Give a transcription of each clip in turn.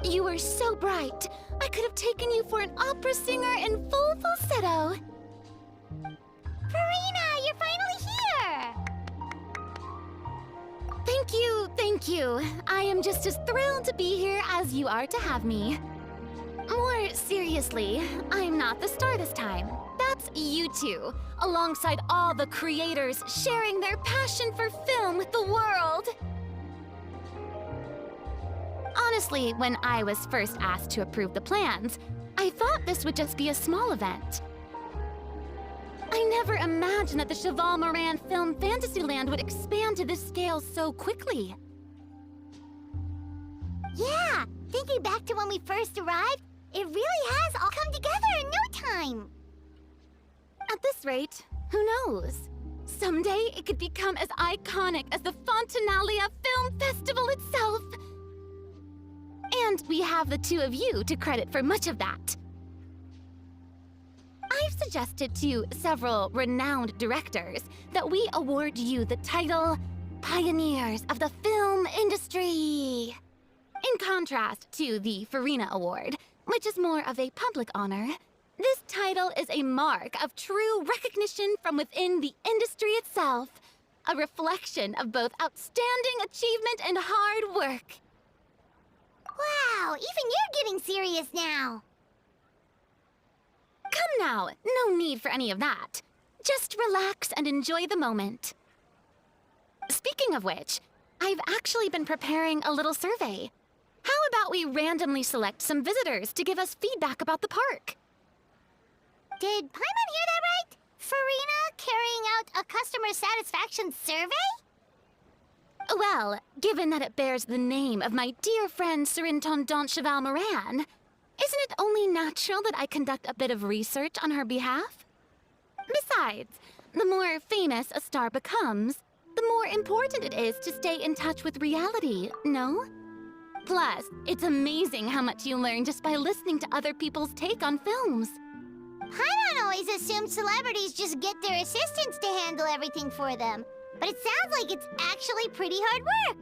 You were so bright. I could have taken you for an opera singer in full falsetto. Farina, you're finally here! Thank you. I am just as thrilled to be here as you are to have me. More seriously, I'm not the star this time. That's you two, alongside all the creators sharing their passion for film with the world. Honestly, when I was first asked to approve the plans, I thought this would just be a small event. I never imagined that the Cheval Moran Film Fantasyland would expand to this scale so quickly. Yeah, thinking back to when we first arrived, it really has all come together in no time. At this rate, who knows? Someday it could become as iconic as the Fontanalia Film Festival itself. And we have the two of you to credit for much of that. I've suggested to several renowned directors that we award you the title Pioneers of the Film Industry. In contrast to the Farina Award, which is more of a public honor, this title is a mark of true recognition from within the industry itself, a reflection of both outstanding achievement and hard work. Wow, even you're getting serious now. Come now, no need for any of that. Just relax and enjoy the moment. Speaking of which, I've actually been preparing a little survey. How about we randomly select some visitors to give us feedback about the park? Did Paimon hear that right? Farina carrying out a customer satisfaction survey? Well, given that it bears the name of my dear friend Surintendant Cheval Moran, isn't it only natural that I conduct a bit of research on her behalf? Besides, the more famous a star becomes, the more important it is to stay in touch with reality, no? Plus, it's amazing how much you learn just by listening to other people's take on films. Paimon always assumed celebrities just get their assistants to handle everything for them. But it sounds like it's actually pretty hard work.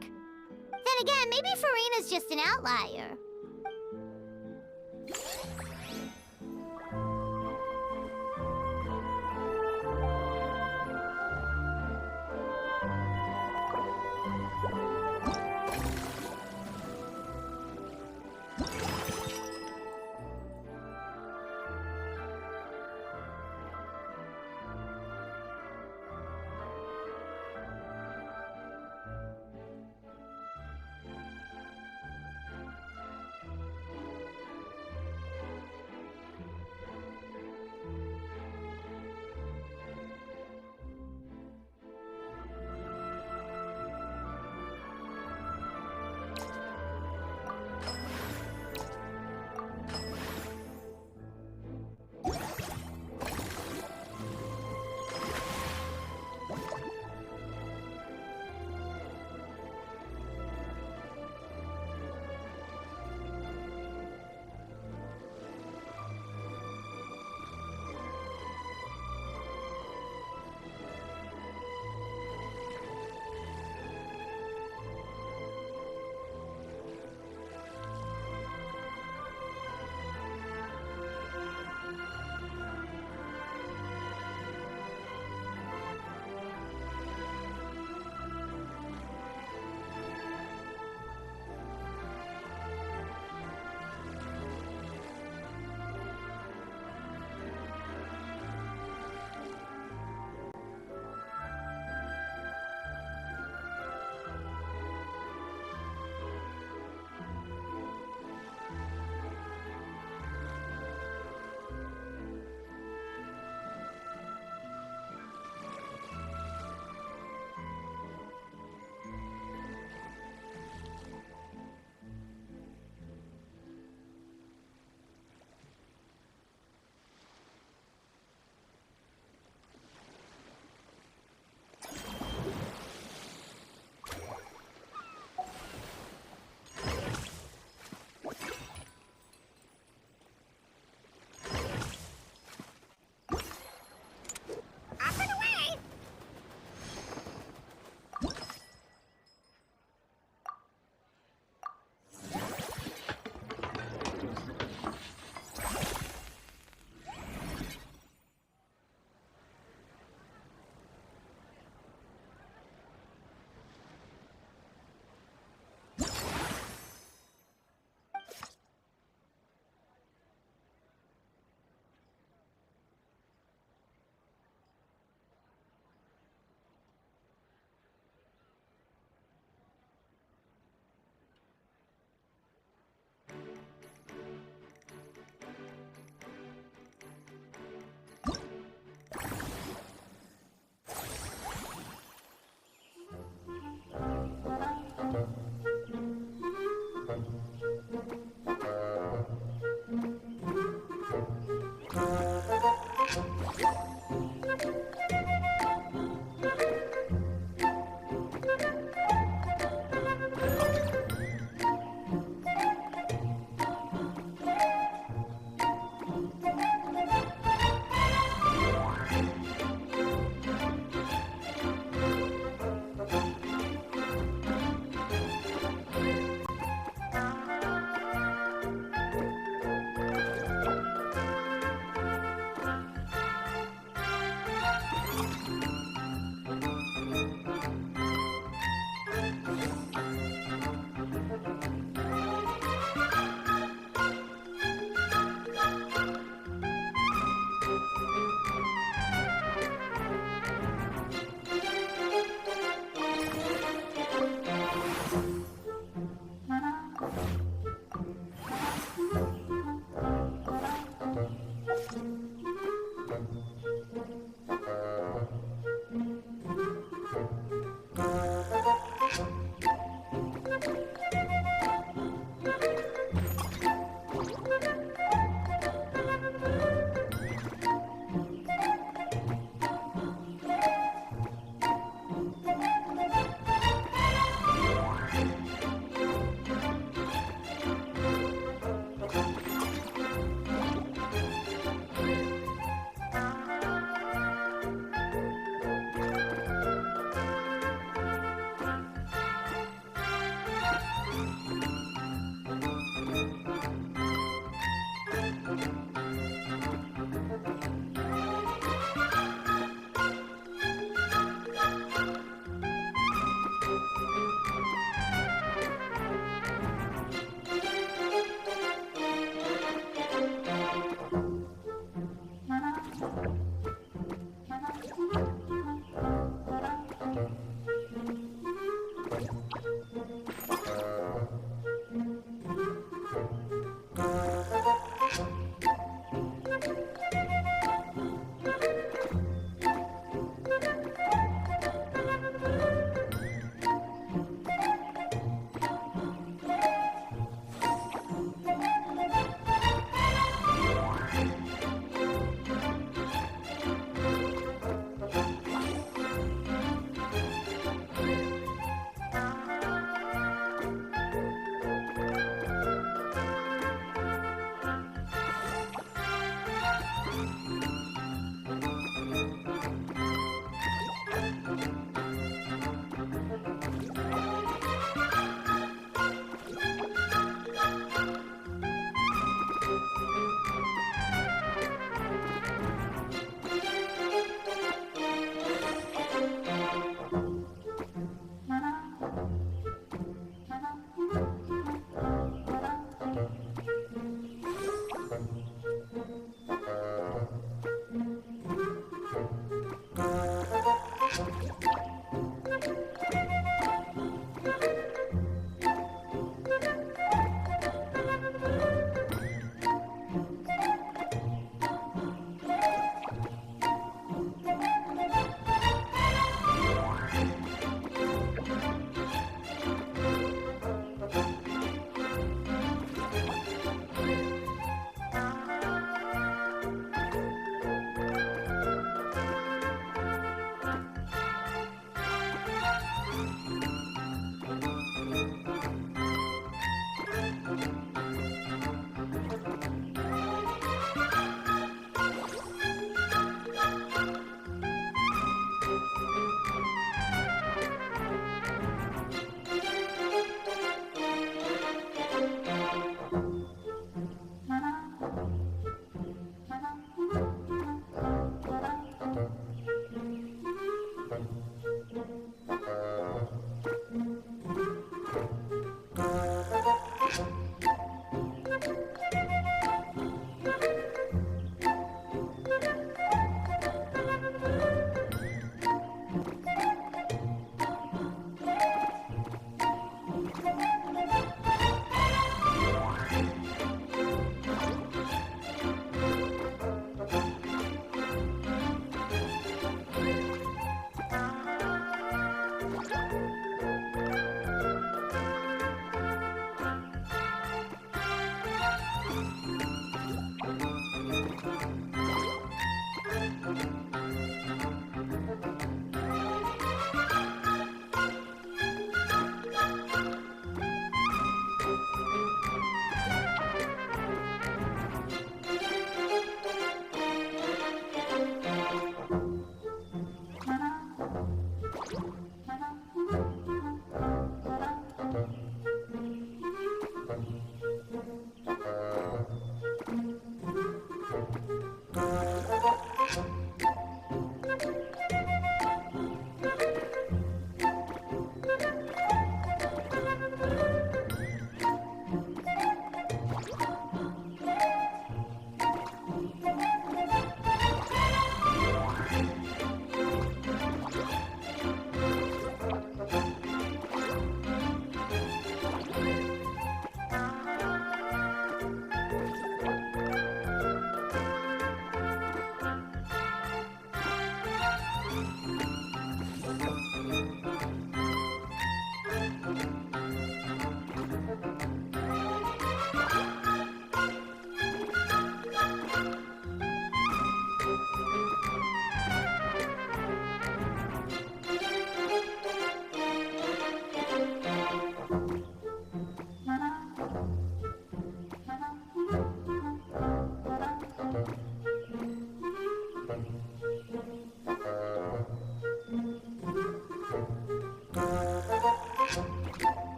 Then again, maybe Farina's just an outlier.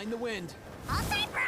Mind the wind. All set, bro!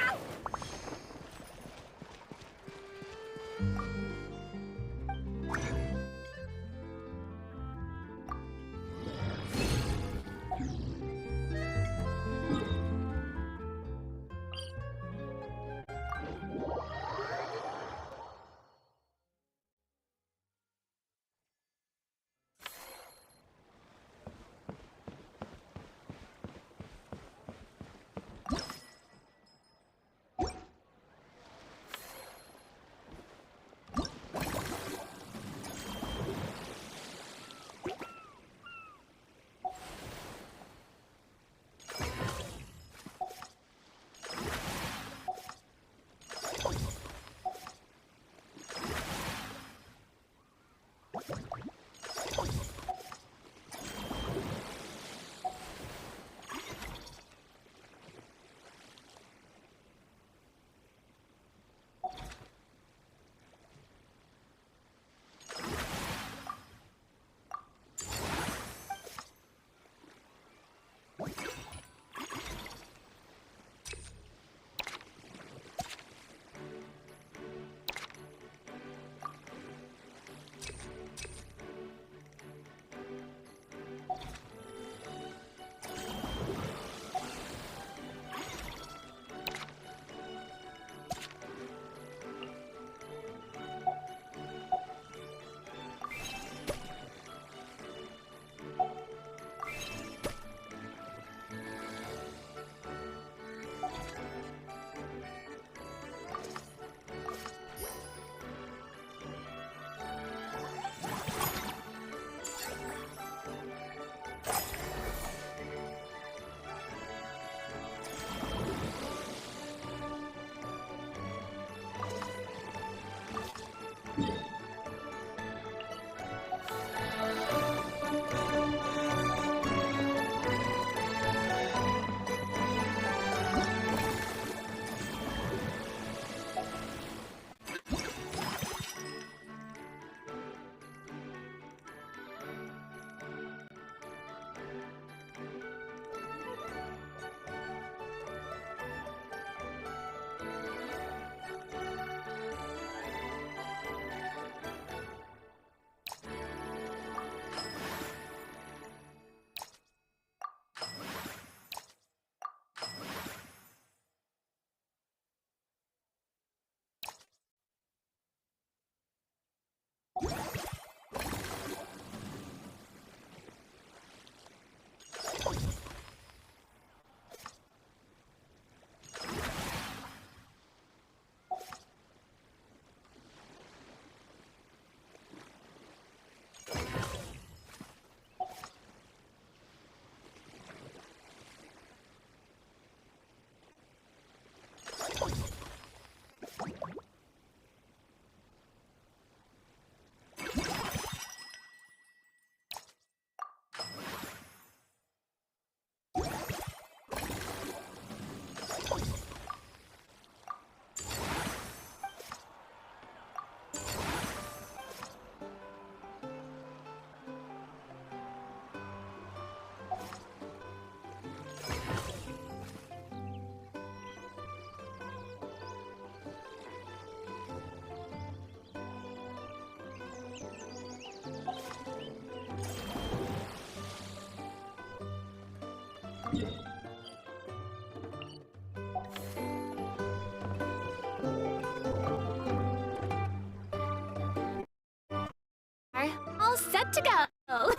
All set to go!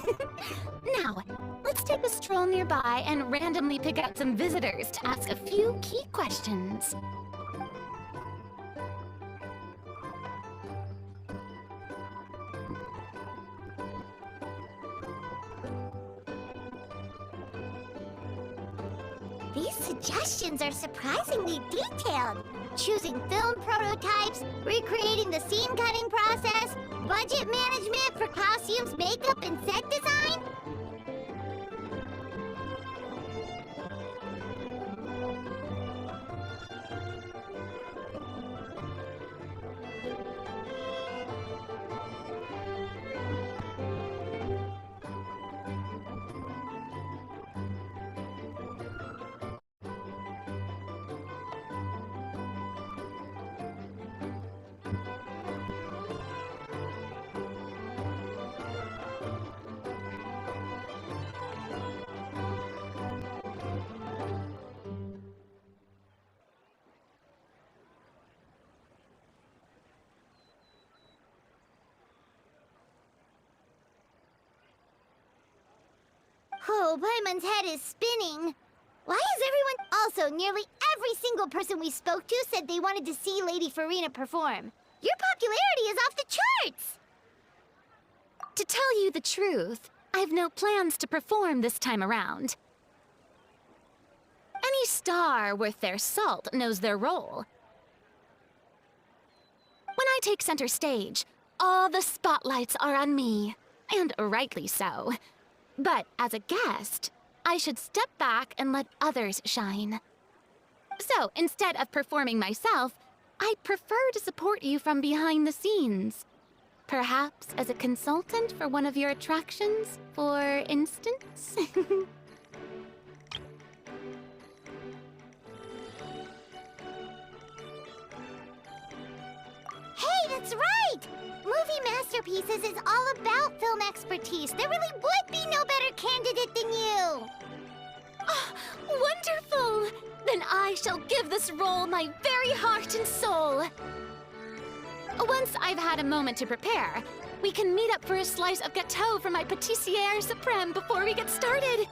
Now, let's take a stroll nearby and randomly pick out some visitors to ask a few key questions. These suggestions are surprisingly detailed. Choosing film prototypes, recreating the scene cutting process, budget management for costumes, makeup, and set design. Oh, Paimon's head is spinning. Why is everyone... Also, nearly every single person we spoke to said they wanted to see Lady Farina perform. Your popularity is off the charts! To tell you the truth, I've no plans to perform this time around. Any star worth their salt knows their role. When I take center stage, all the spotlights are on me, and rightly so. But as a guest, I should step back and let others shine. So, instead of performing myself, I'd prefer to support you from behind the scenes. Perhaps as a consultant for one of your attractions, for instance? Hey, that's right! Movie Masterpieces is all about film expertise. There really would be no better candidate than you! Oh, wonderful! Then I shall give this role my very heart and soul. Once I've had a moment to prepare, we can meet up for a slice of gâteau from my pâtissière suprême before we get started.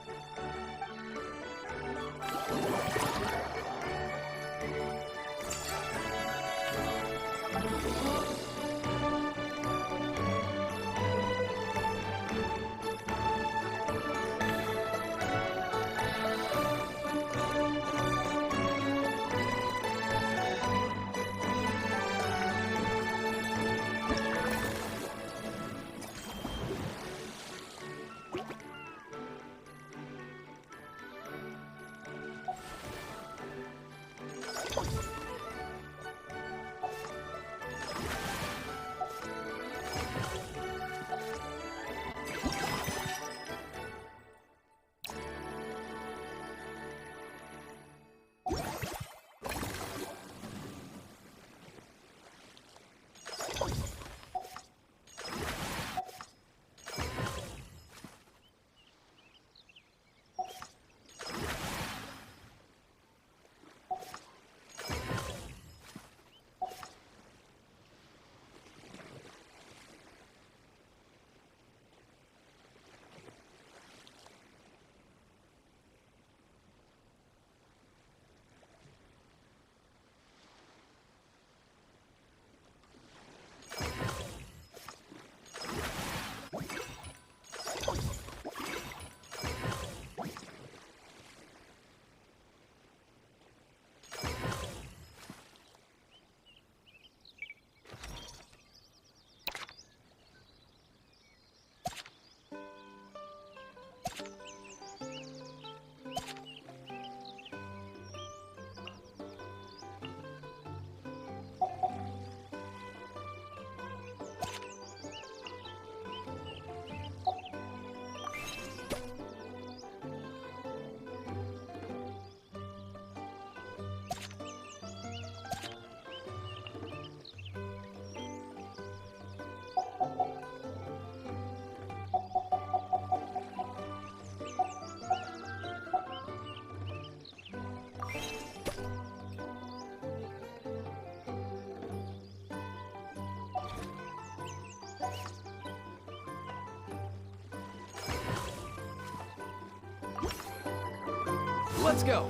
Let's go!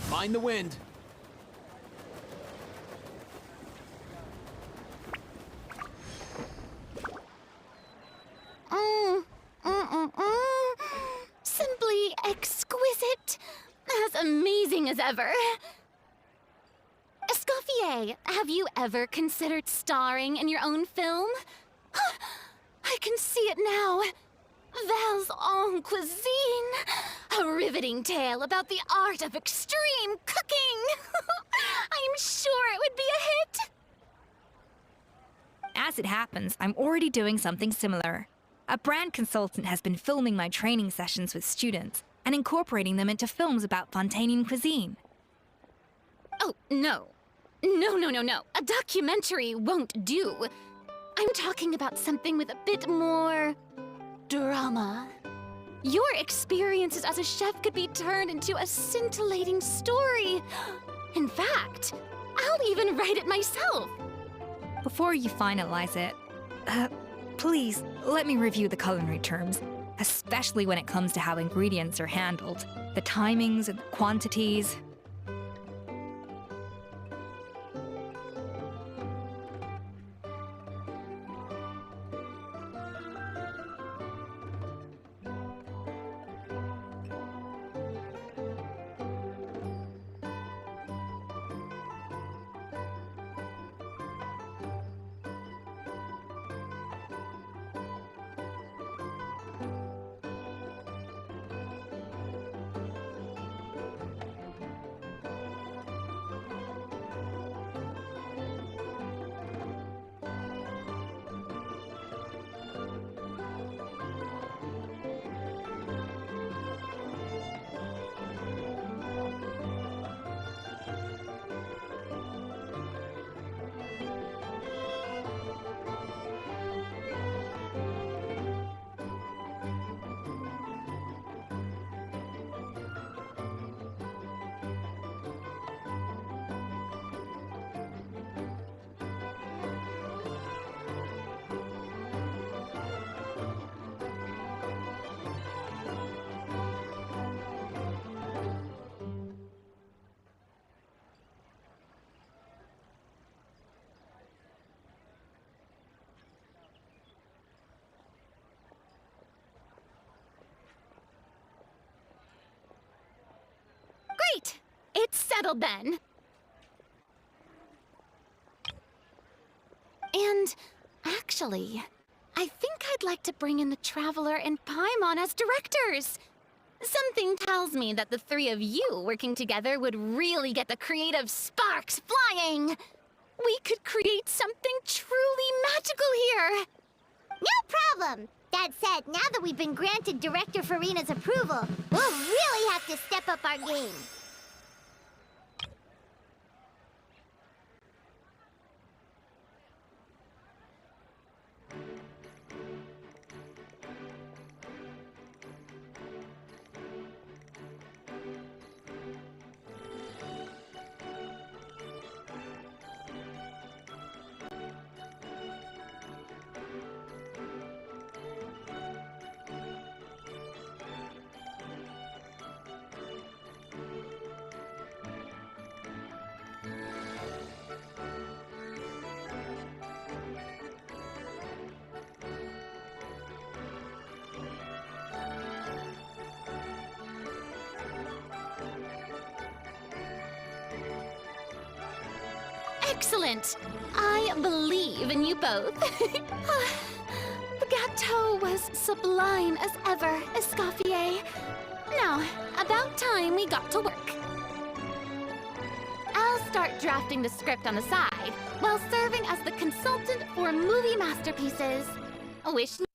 Mind the wind. Simply exquisite. As amazing as ever. Escoffier, have you ever considered starring in your own film? I can see it now. Val's en cuisine. A riveting tale about the art of extreme cooking. I'm sure it would be a hit. As it happens, I'm already doing something similar. A brand consultant has been filming my training sessions with students and incorporating them into films about Fontanian cuisine. Oh, no. No. A documentary won't do. I'm talking about something with a bit more drama. Your experiences as a chef could be turned into a scintillating story. In fact, I'll even write it myself. Before you finalize it, please let me review the culinary terms, especially when it comes to how ingredients are handled, the timings and quantities. Great! It's settled then. And actually, I think I'd like to bring in the Traveler and Paimon as directors. Something tells me that the three of you working together would really get the creative sparks flying. We could create something truly magical here. No problem! That said, now that we've been granted Director Farina's approval, we'll really have to step up our game. Excellent! I believe in you both. The gâteau was sublime as ever, Escoffier. Now, about time we got to work. I'll start drafting the script on the side, while serving as the consultant for movie masterpieces. Wish me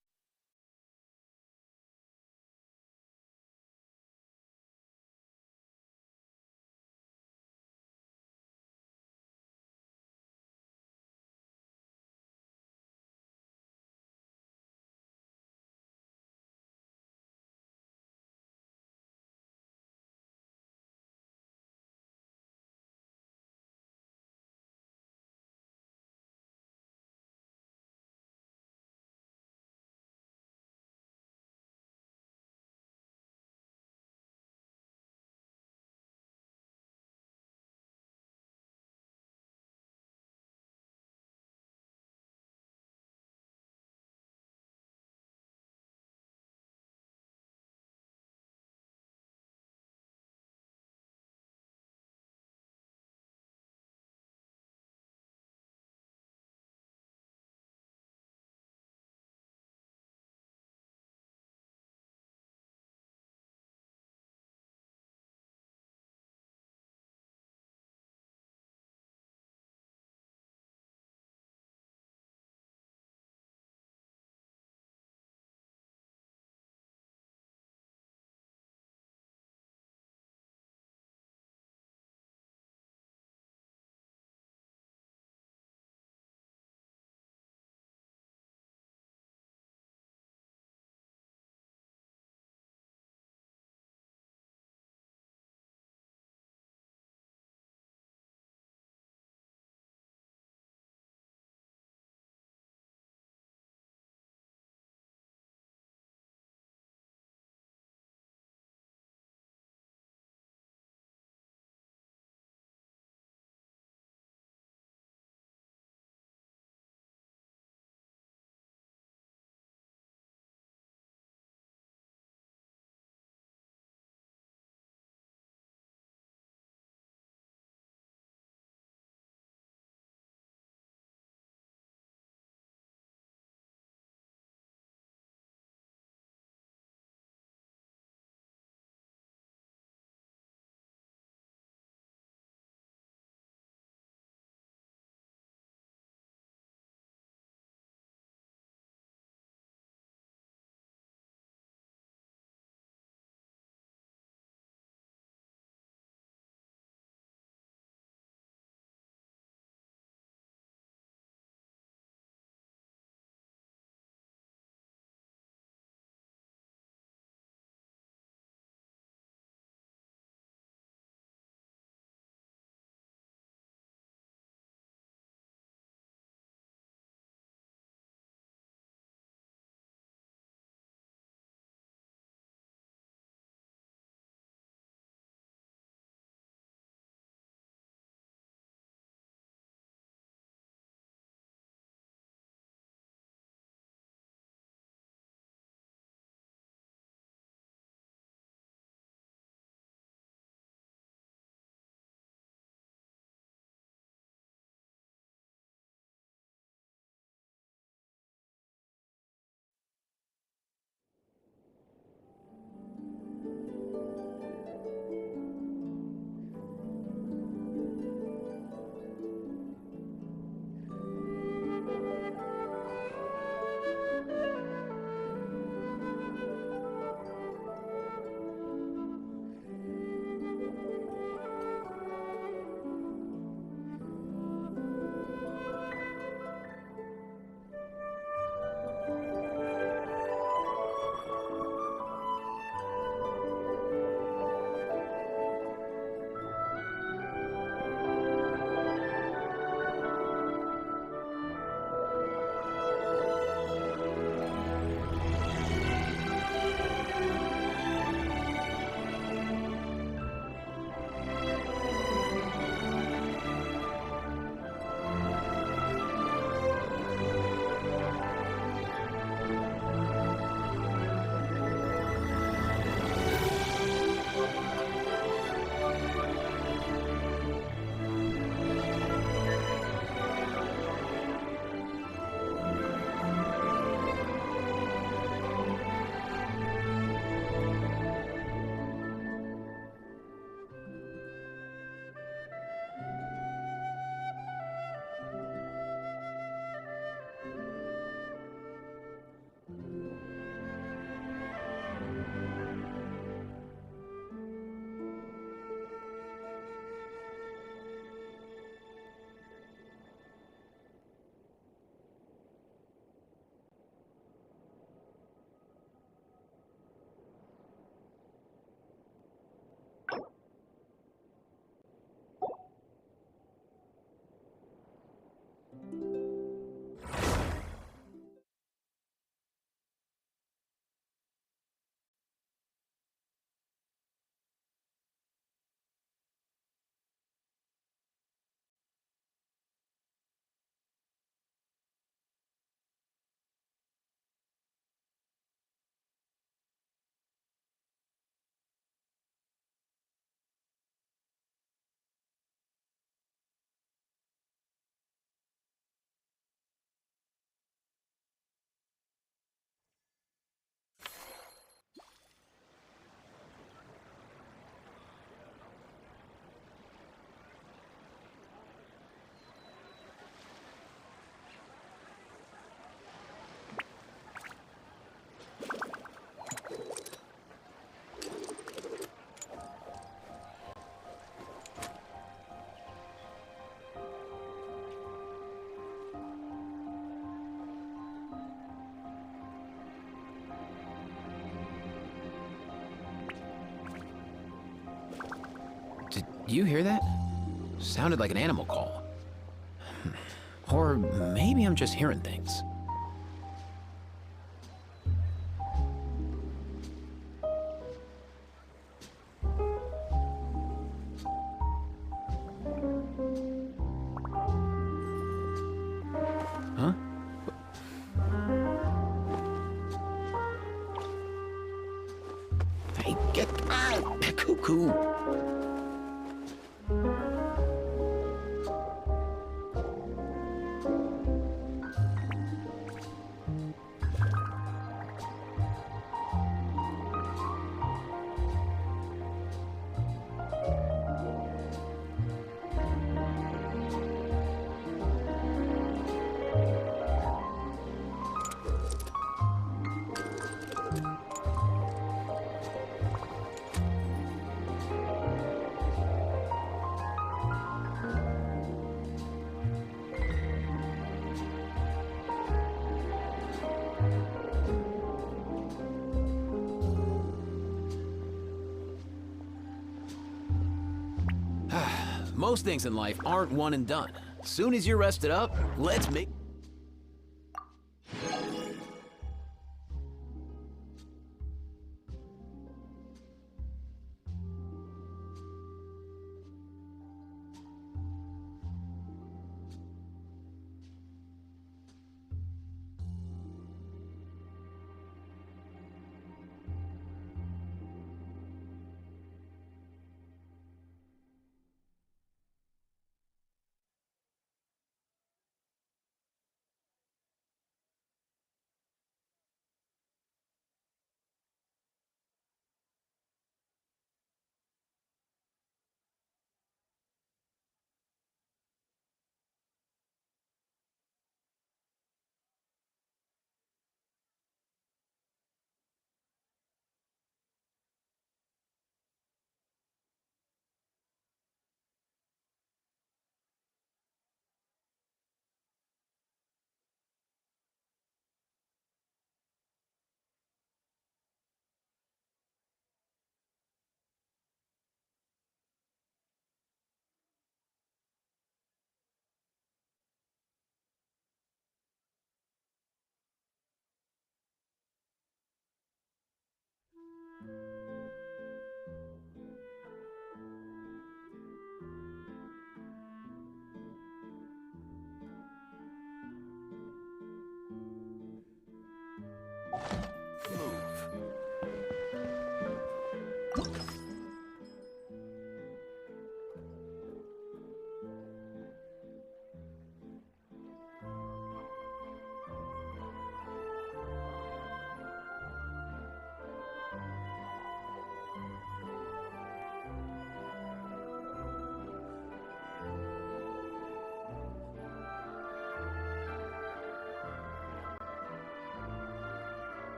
Do you hear that? Sounded like an animal call. Or maybe I'm just hearing things. Huh? Hey, get out! Cuckoo! Most things in life aren't one and done. Soon as you're rested up, let's make...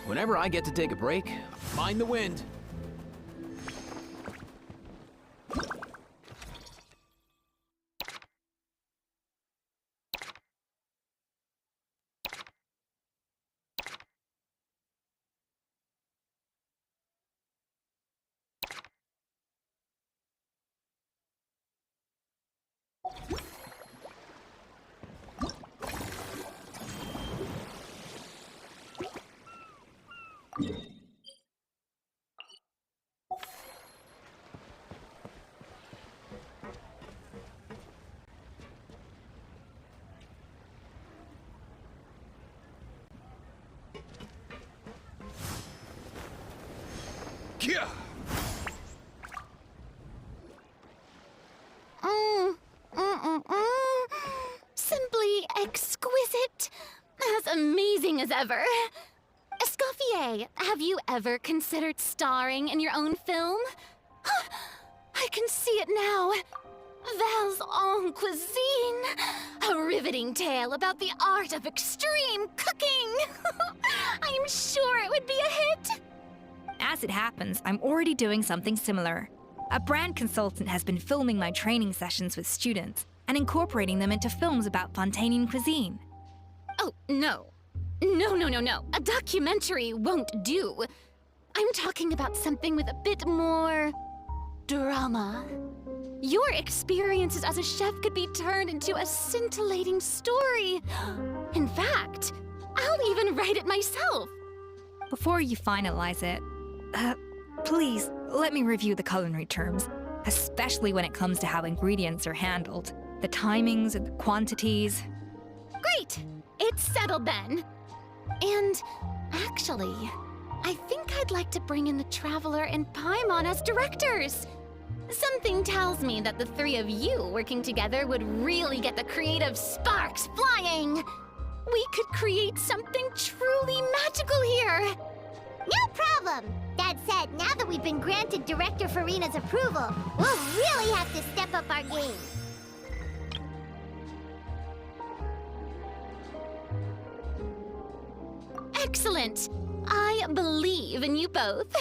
Whenever I get to take a break, Mind the wind. Yeah. Simply exquisite. As amazing as ever. Escoffier, have you ever considered starring in your own film? I can see it now. Val's en cuisine. A riveting tale about the art of extreme cooking. I'm sure it would be a hit. As it happens, I'm already doing something similar. A brand consultant has been filming my training sessions with students and incorporating them into films about Fontanian cuisine. Oh, no. No. A documentary won't do. I'm talking about something with a bit more drama. Your experiences as a chef could be turned into a scintillating story. In fact, I'll even write it myself. Before you finalize it, please let me review the culinary terms, especially when it comes to how ingredients are handled, the timings and the quantities. Great! It's settled then. And actually, I think I'd like to bring in the Traveler and Paimon as directors. Something tells me that the three of you working together would really get the creative sparks flying. We could create something truly magical here. No problem! That said, now that we've been granted Director Farina's approval, we'll really have to step up our game. Excellent! I believe in you both.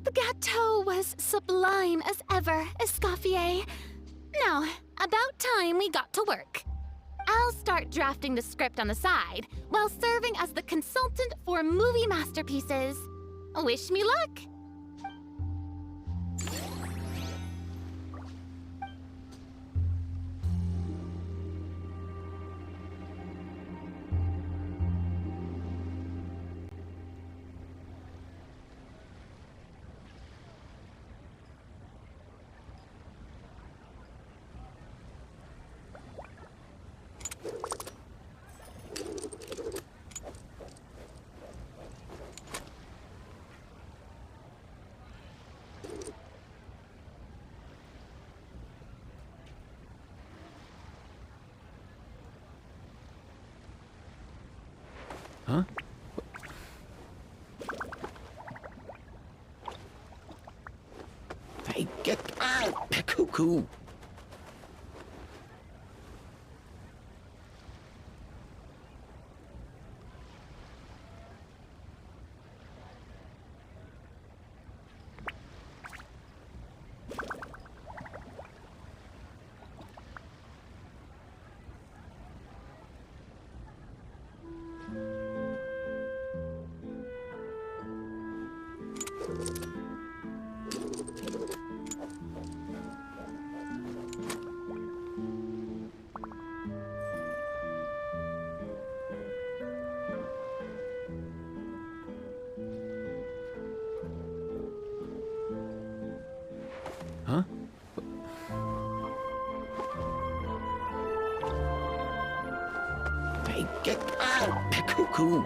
The gâteau was sublime as ever, Escoffier. Now, about time we got to work. I'll start drafting the script on the side, while serving as the consultant for movie masterpieces. Wish me luck! Huh? Hey, get out! Cuckoo! Huh? Hey, get out! Cuckoo!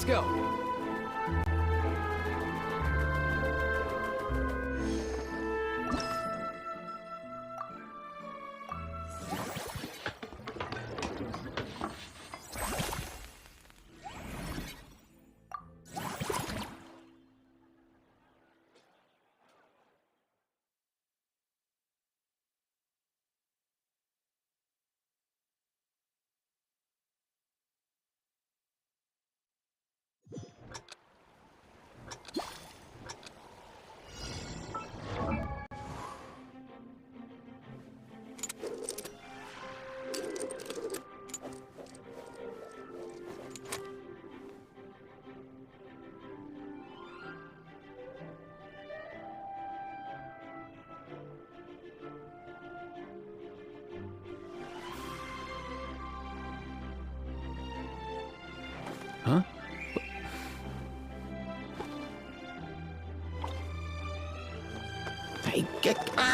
let's go. Huh? Hey, get... Ah!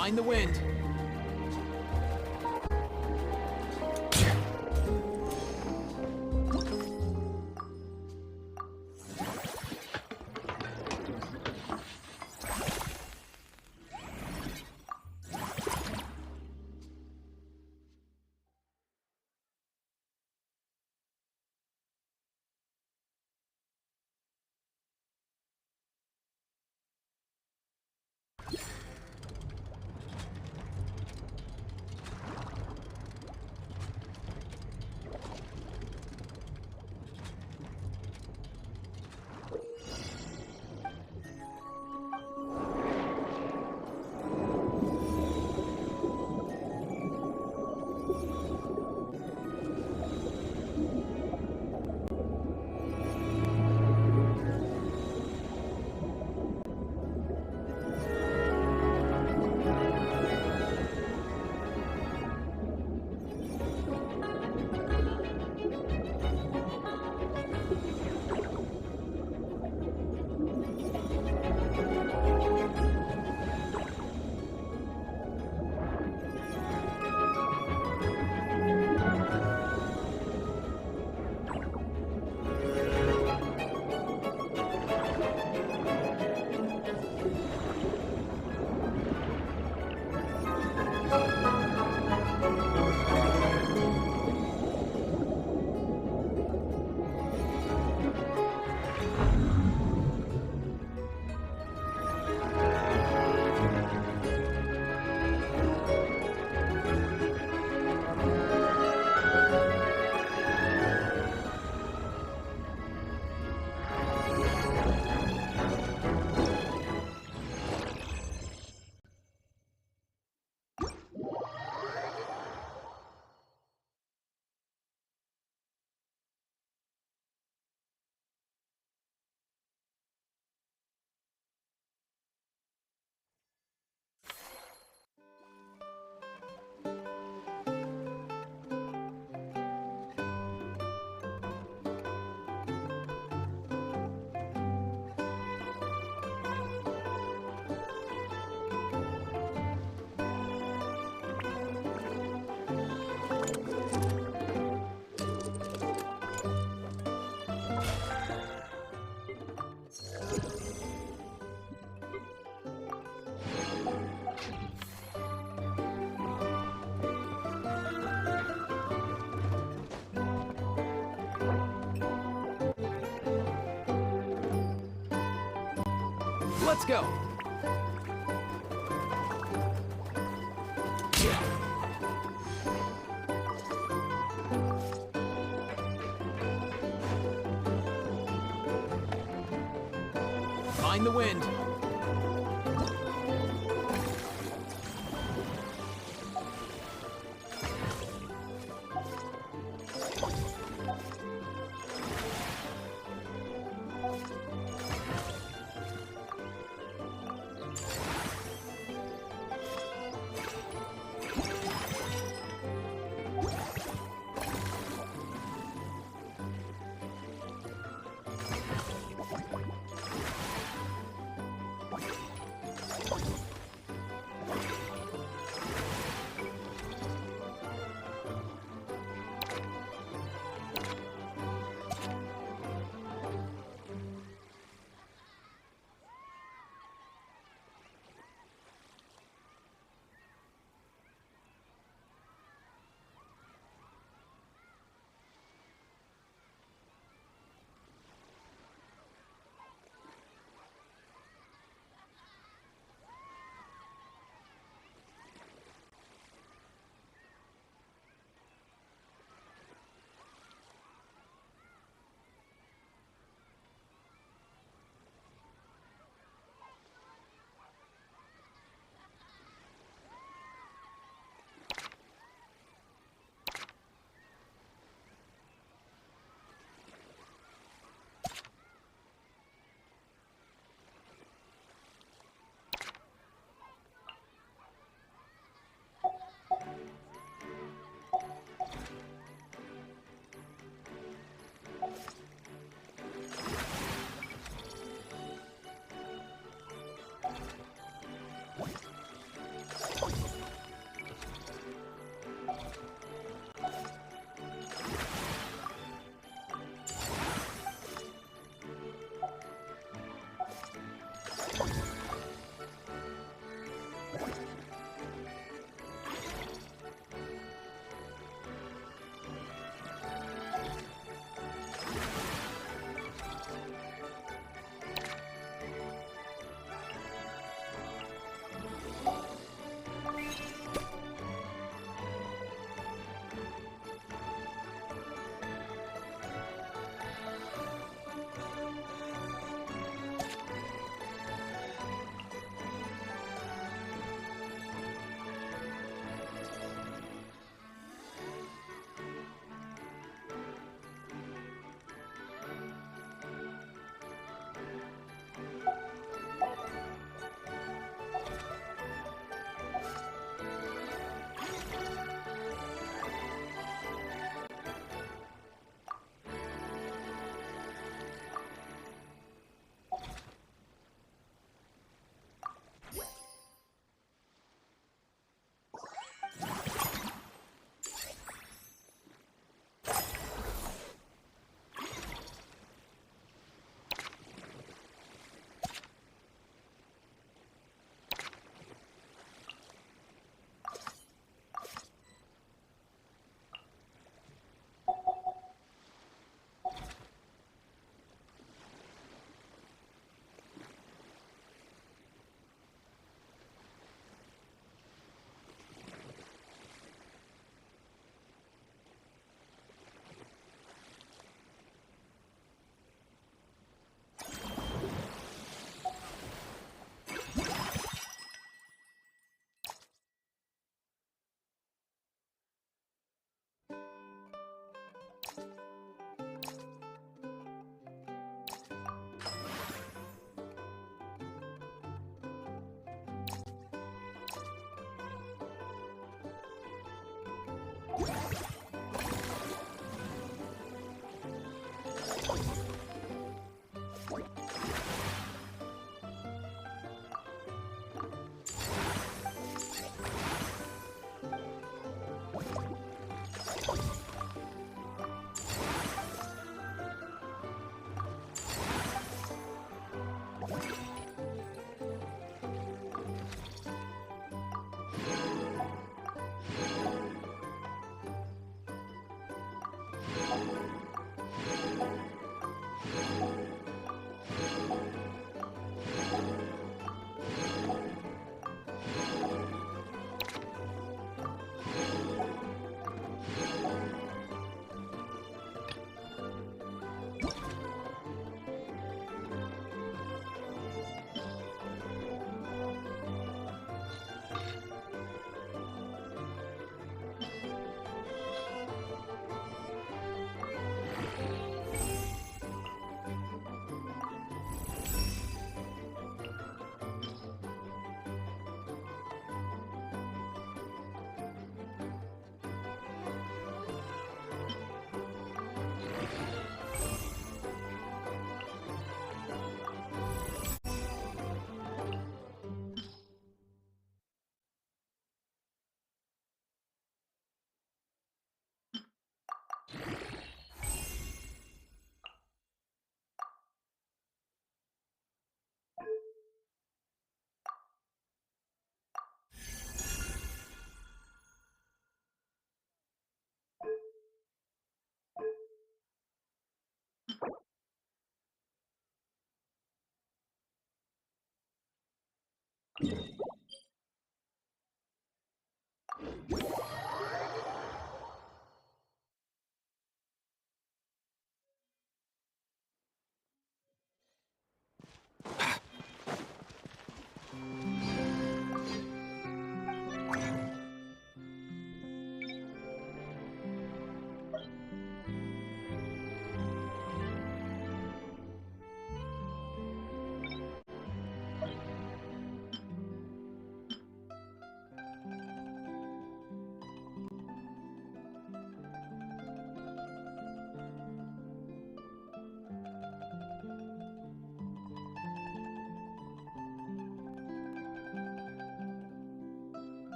Find the wind. Let's go! Find the wind.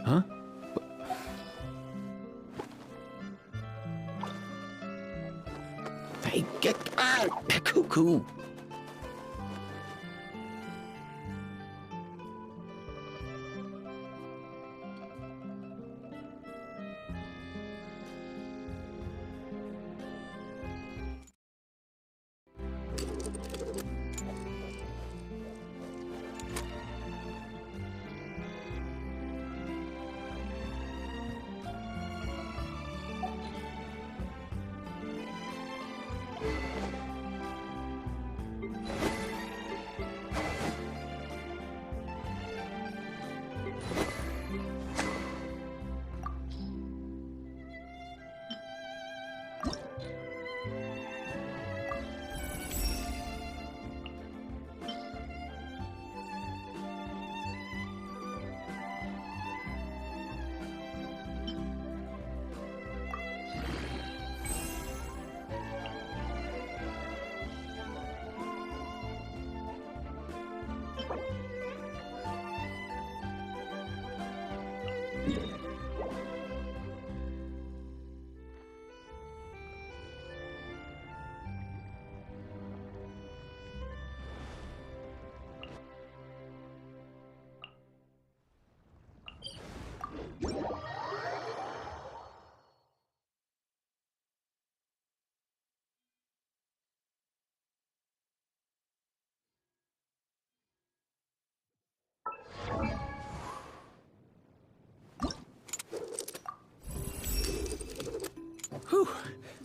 Huh? Hey, get out! Cuckoo! Whew.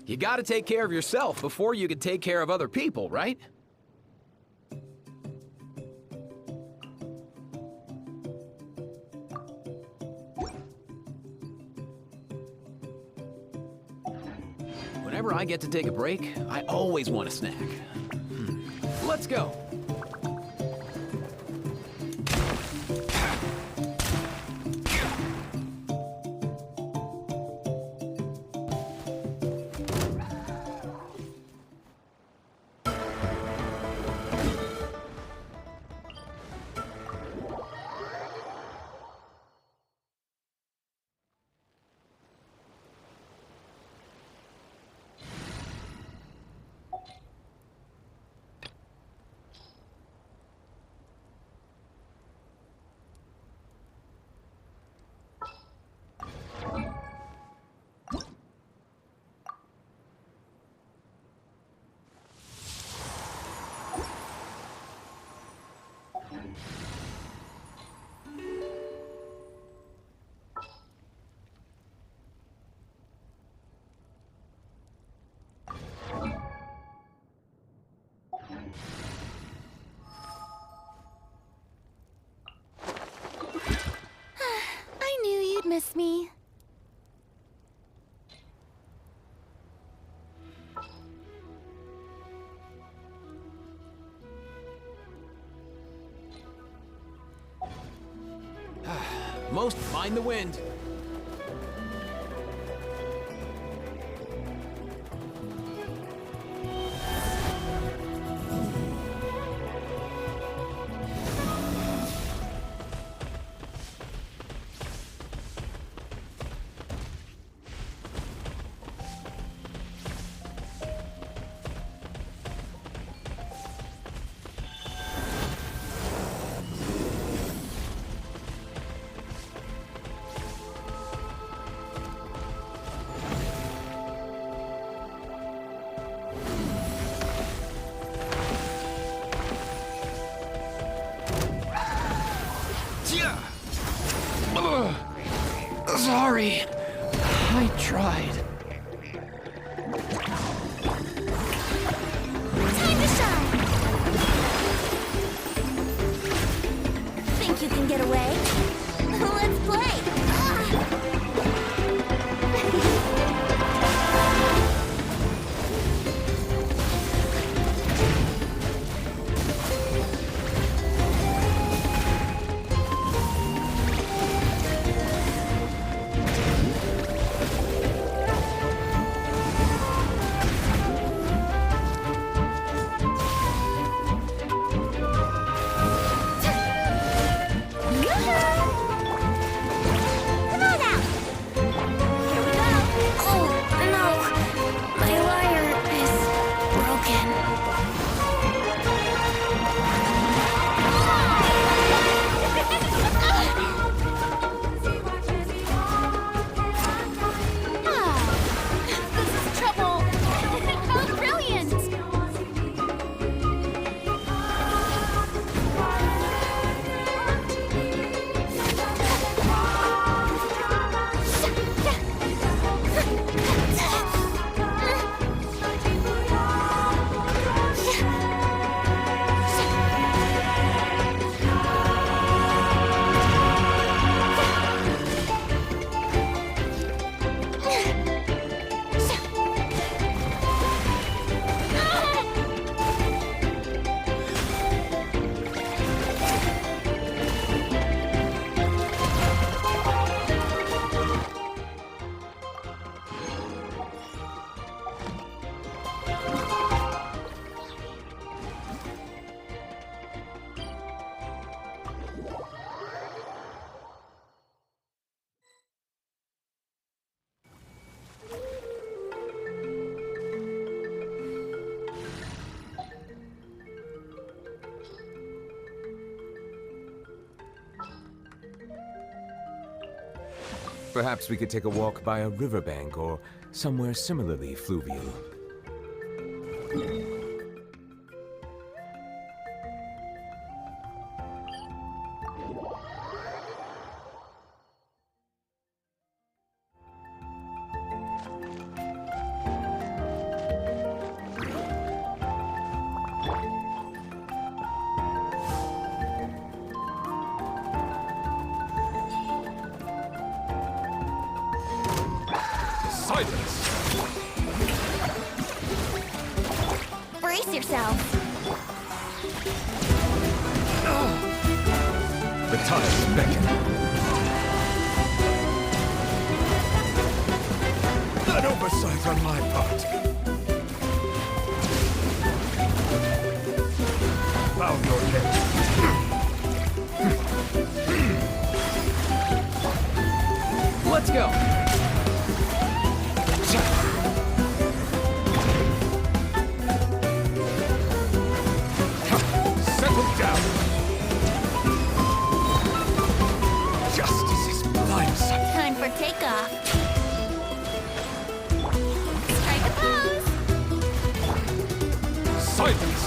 You gotta take care of yourself before you can take care of other people, right? Whenever I get to take a break, I always want a snack. Let's go. I knew you'd miss me. Most mind the wind. Sorry. I tried. Time to shine! Think you can get away? Let's play! Perhaps we could take a walk by a riverbank or somewhere similarly fluvial. Brace yourself. The tides beckon. An oversight on my part. Bow your head. Let's go. Settle down. Justice is blindsight. Time for takeoff. Strike a pose. Silence.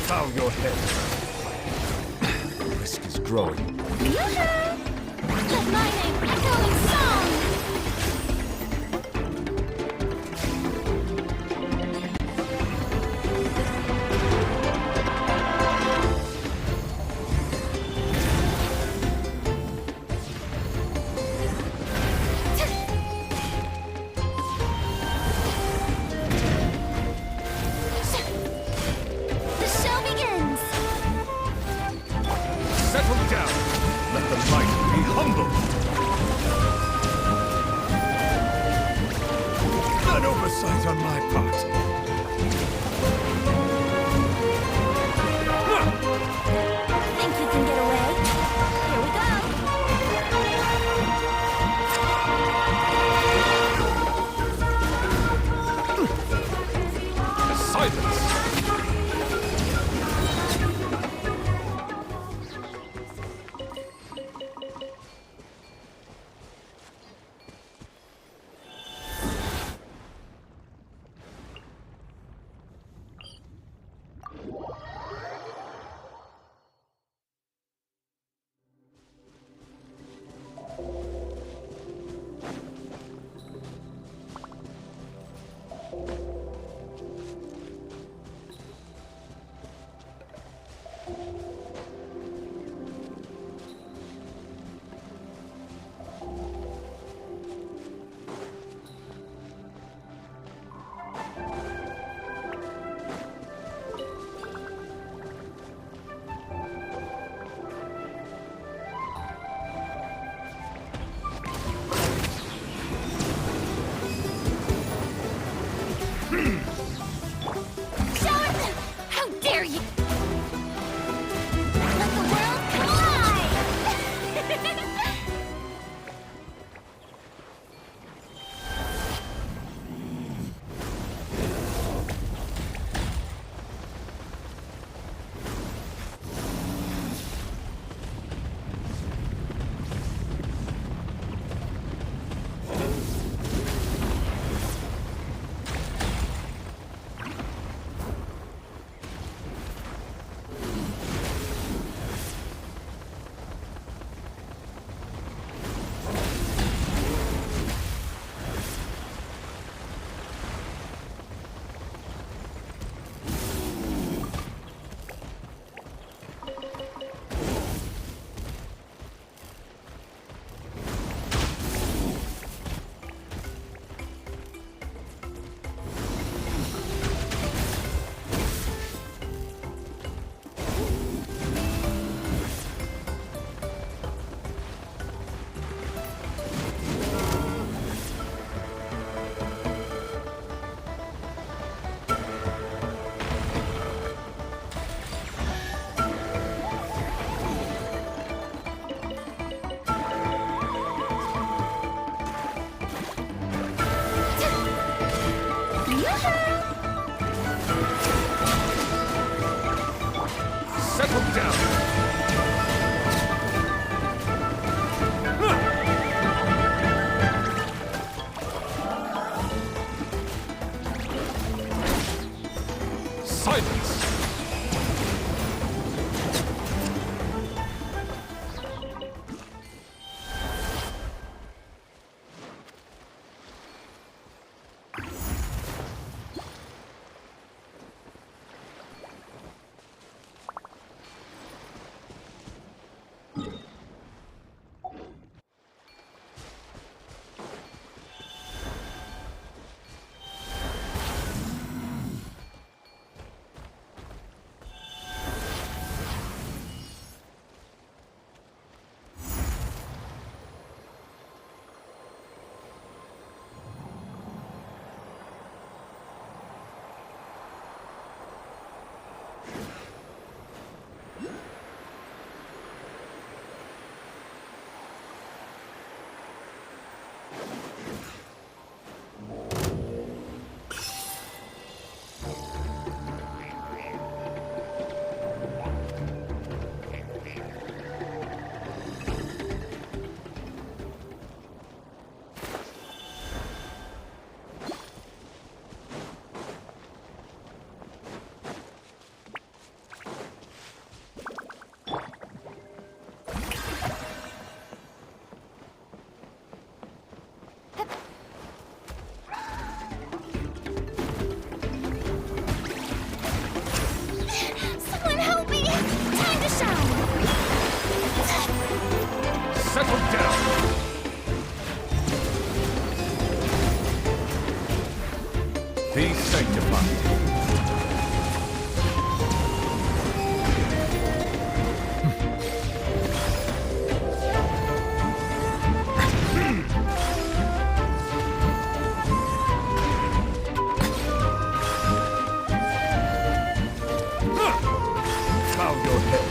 Bow your head. The risk is growing. Let my name echo in song! The show begins! Settle down. Let the light be humble. An oversight on my part. Think you can get away? Here we go! Silence. Shower! How dare you! Let the world collide! Settle down. Silence. Be sanctified. Bow your head.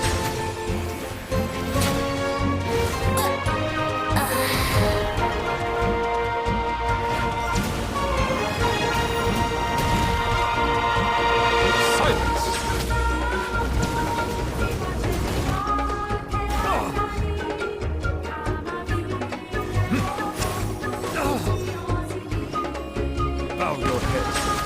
Bow your head.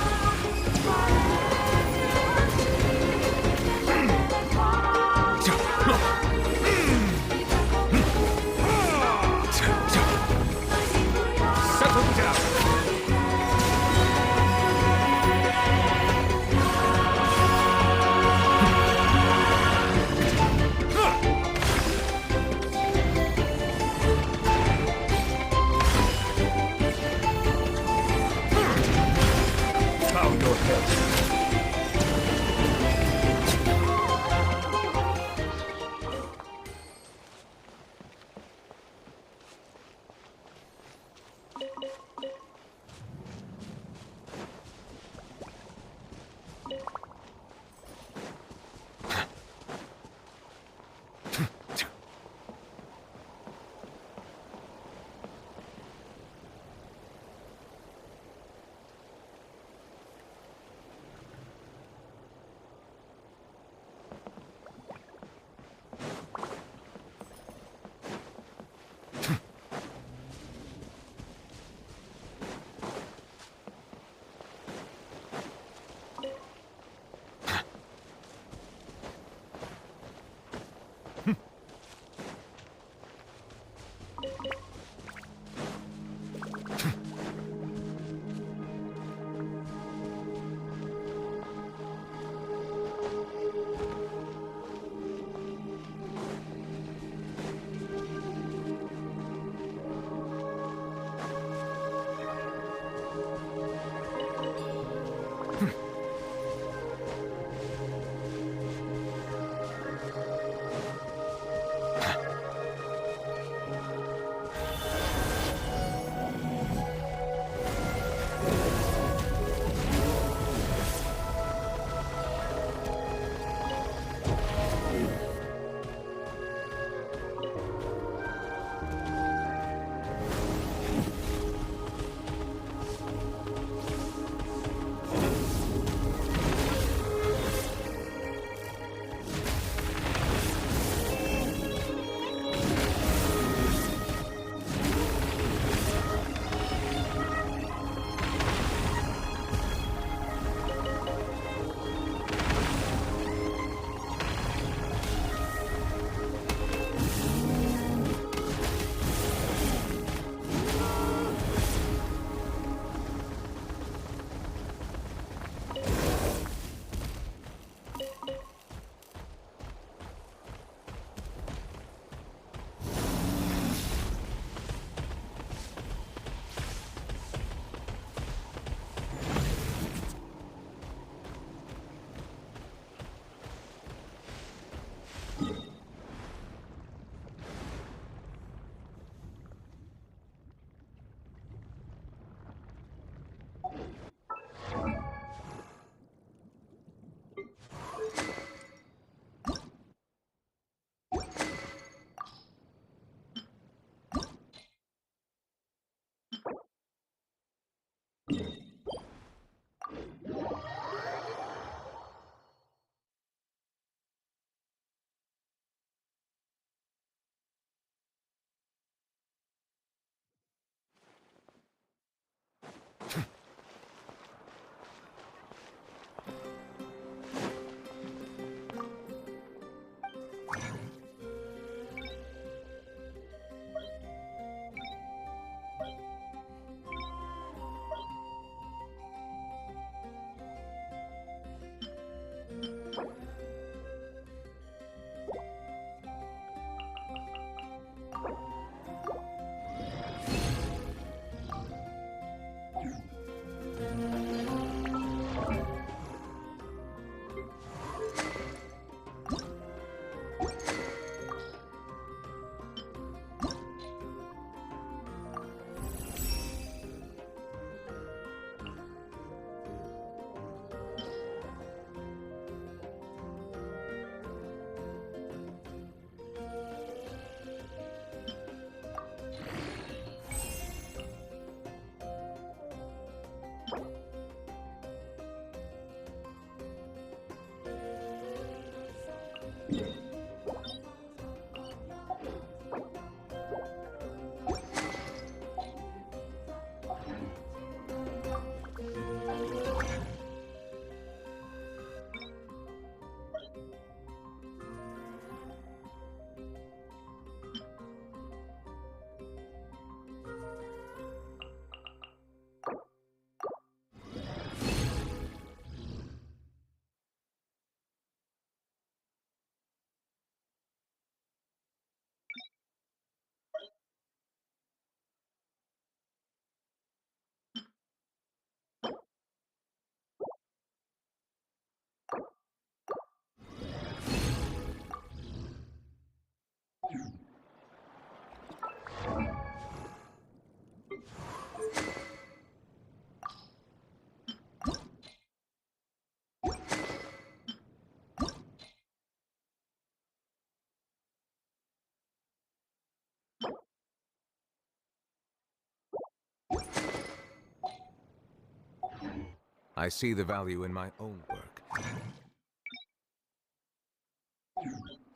I see the value in my own work.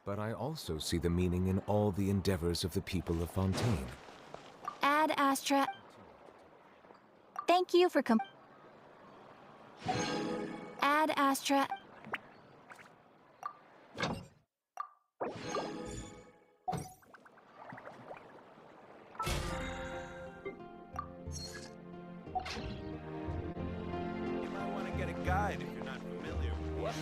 But I also see the meaning in all the endeavors of the people of Fontaine. Ad Astra. Thank you for Ad Astra. You might want to get a guide if you're not familiar with what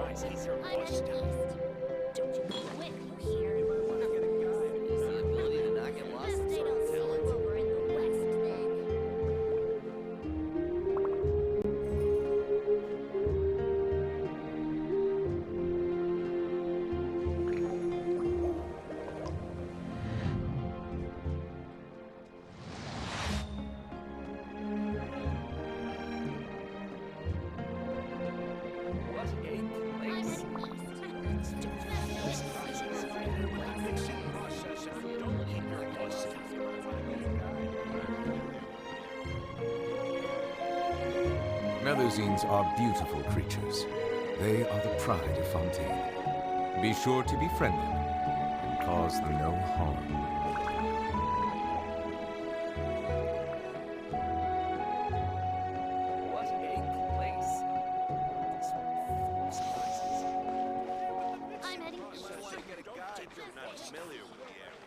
prizes. I'm at an east. Don't you quit, you hear? Is the ability to not get lost some They sort don't of sleep talent? over in the west then. What a I'm place. at an east. Don't you quit, over in the west then. Process if you don't keep your distance. Melusines are beautiful creatures. They are the pride of Fontaine. Be sure to befriend them and cause them no harm. What a place. This full of surprises. I'm at an east. Process to get a guide if you're not familiar with the area.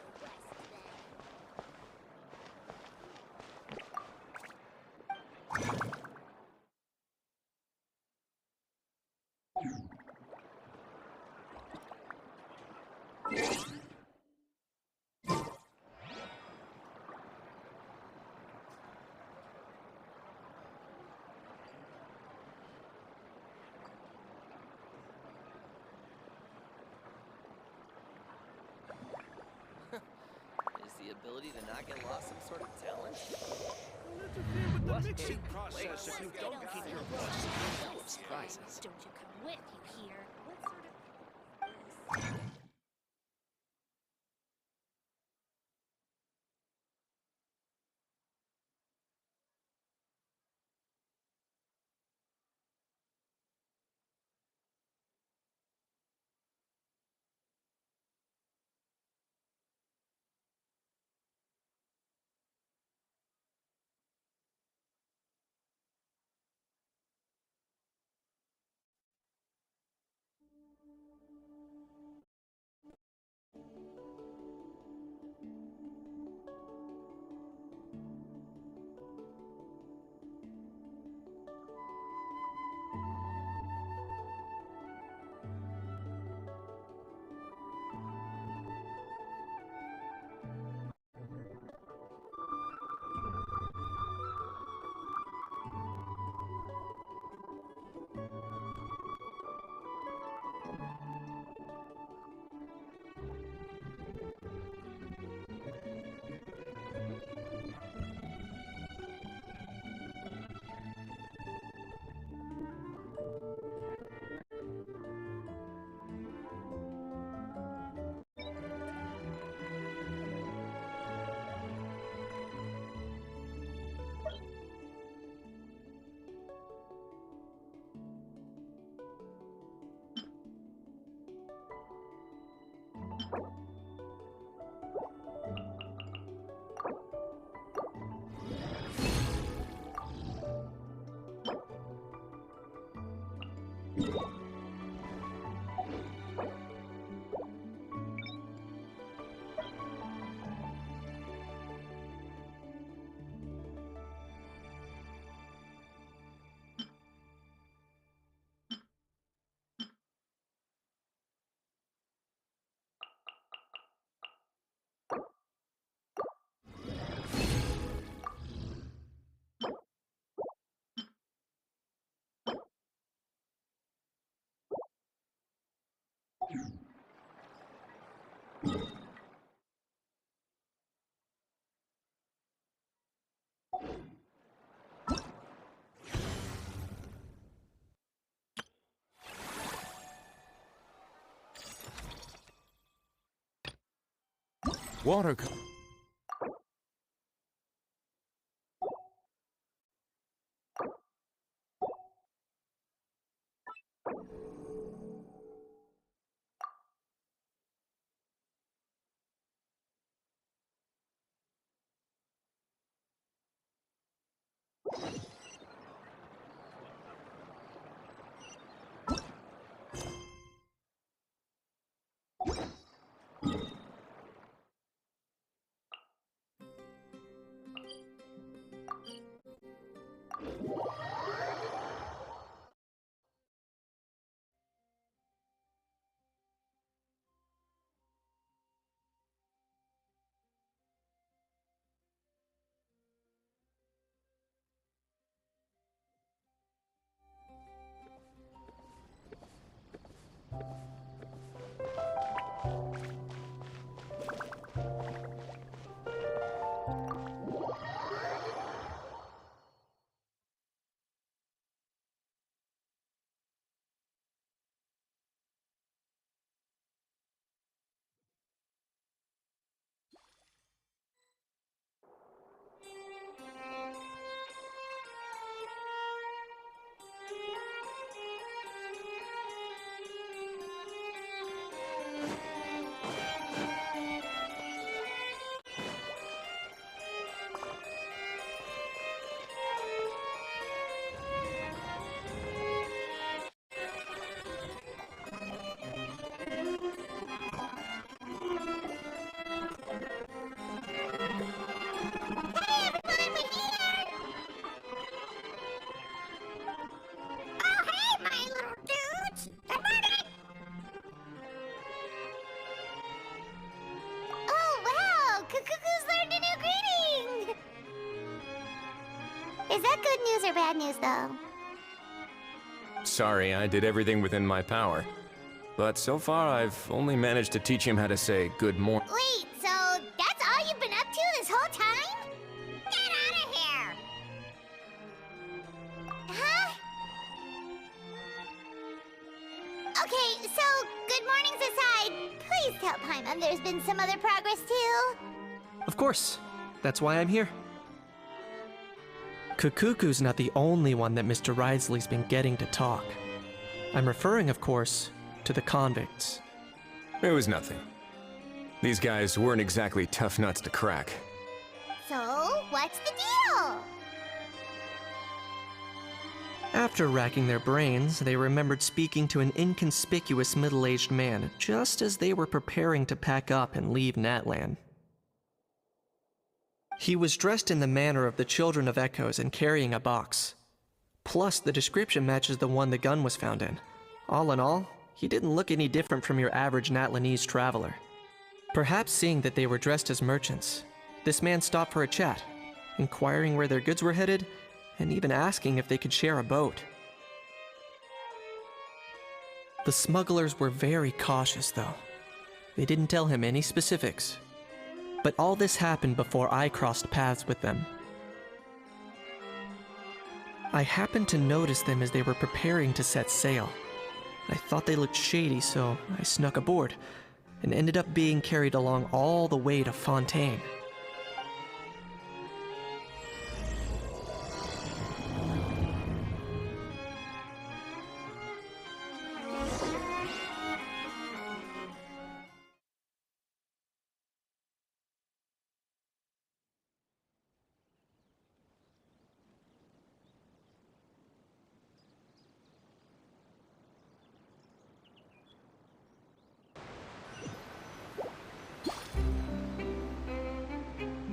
Is the ability to not get lost some sort of talent? What What mixing a process place. if you They don't don't keep sleep your over in distance. the Full of west surprises. then. Don't you quit, you hear? What sort of... Water. Is that good news or bad news, though? Sorry, I did everything within my power. But so far, I've only managed to teach him how to say good morning. Wait, so that's all you've been up to this whole time? Get out of here! Huh? Okay, so good mornings aside, please tell Paimon there's been some other progress too. Of course. That's why I'm here. Kukuku's not the only one that Mr. Ridesley's been getting to talk. I'm referring, of course, to the convicts. It was nothing. These guys weren't exactly tough nuts to crack. So, what's the deal? After racking their brains, they remembered speaking to an inconspicuous middle-aged man just as they were preparing to pack up and leave Natlan. He was dressed in the manner of the Children of Echoes and carrying a box. Plus, the description matches the one the gun was found in. All in all, he didn't look any different from your average Natlanese traveler. Perhaps seeing that they were dressed as merchants, this man stopped for a chat, inquiring where their goods were headed, and even asking if they could share a boat. The smugglers were very cautious, though. They didn't tell him any specifics. But all this happened before I crossed paths with them. I happened to notice them as they were preparing to set sail. I thought they looked shady, so I snuck aboard, and ended up being carried along all the way to Fontaine.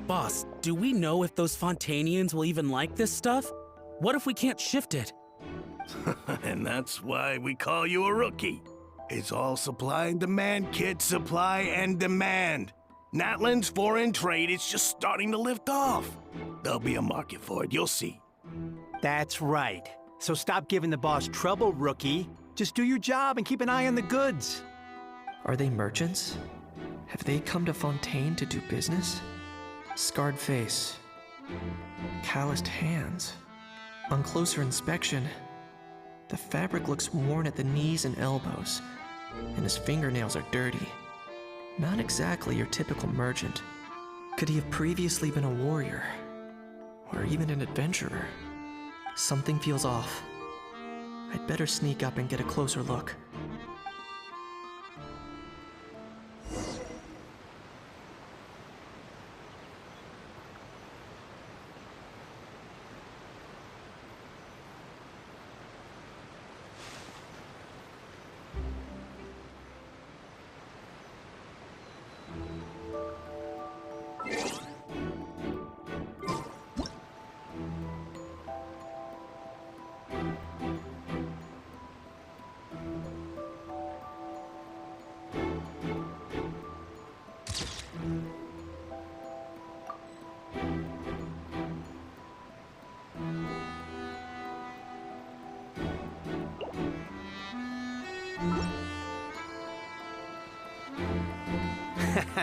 Boss, do we know if those Fontanians will even like this stuff? What if we can't shift it? And that's why we call you a rookie. It's all supply and demand, kid. Supply and demand. Natlan's foreign trade is just starting to lift off. There'll be a market for it, you'll see. That's right. So stop giving the boss trouble, rookie. Just do your job and keep an eye on the goods. Are they merchants? Have they come to Fontaine to do business? Scarred face, calloused hands. On closer inspection, the fabric looks worn at the knees and elbows, and his fingernails are dirty. Not exactly your typical merchant. Could he have previously been a warrior? Or even an adventurer? Something feels off. I'd better sneak up and get a closer look.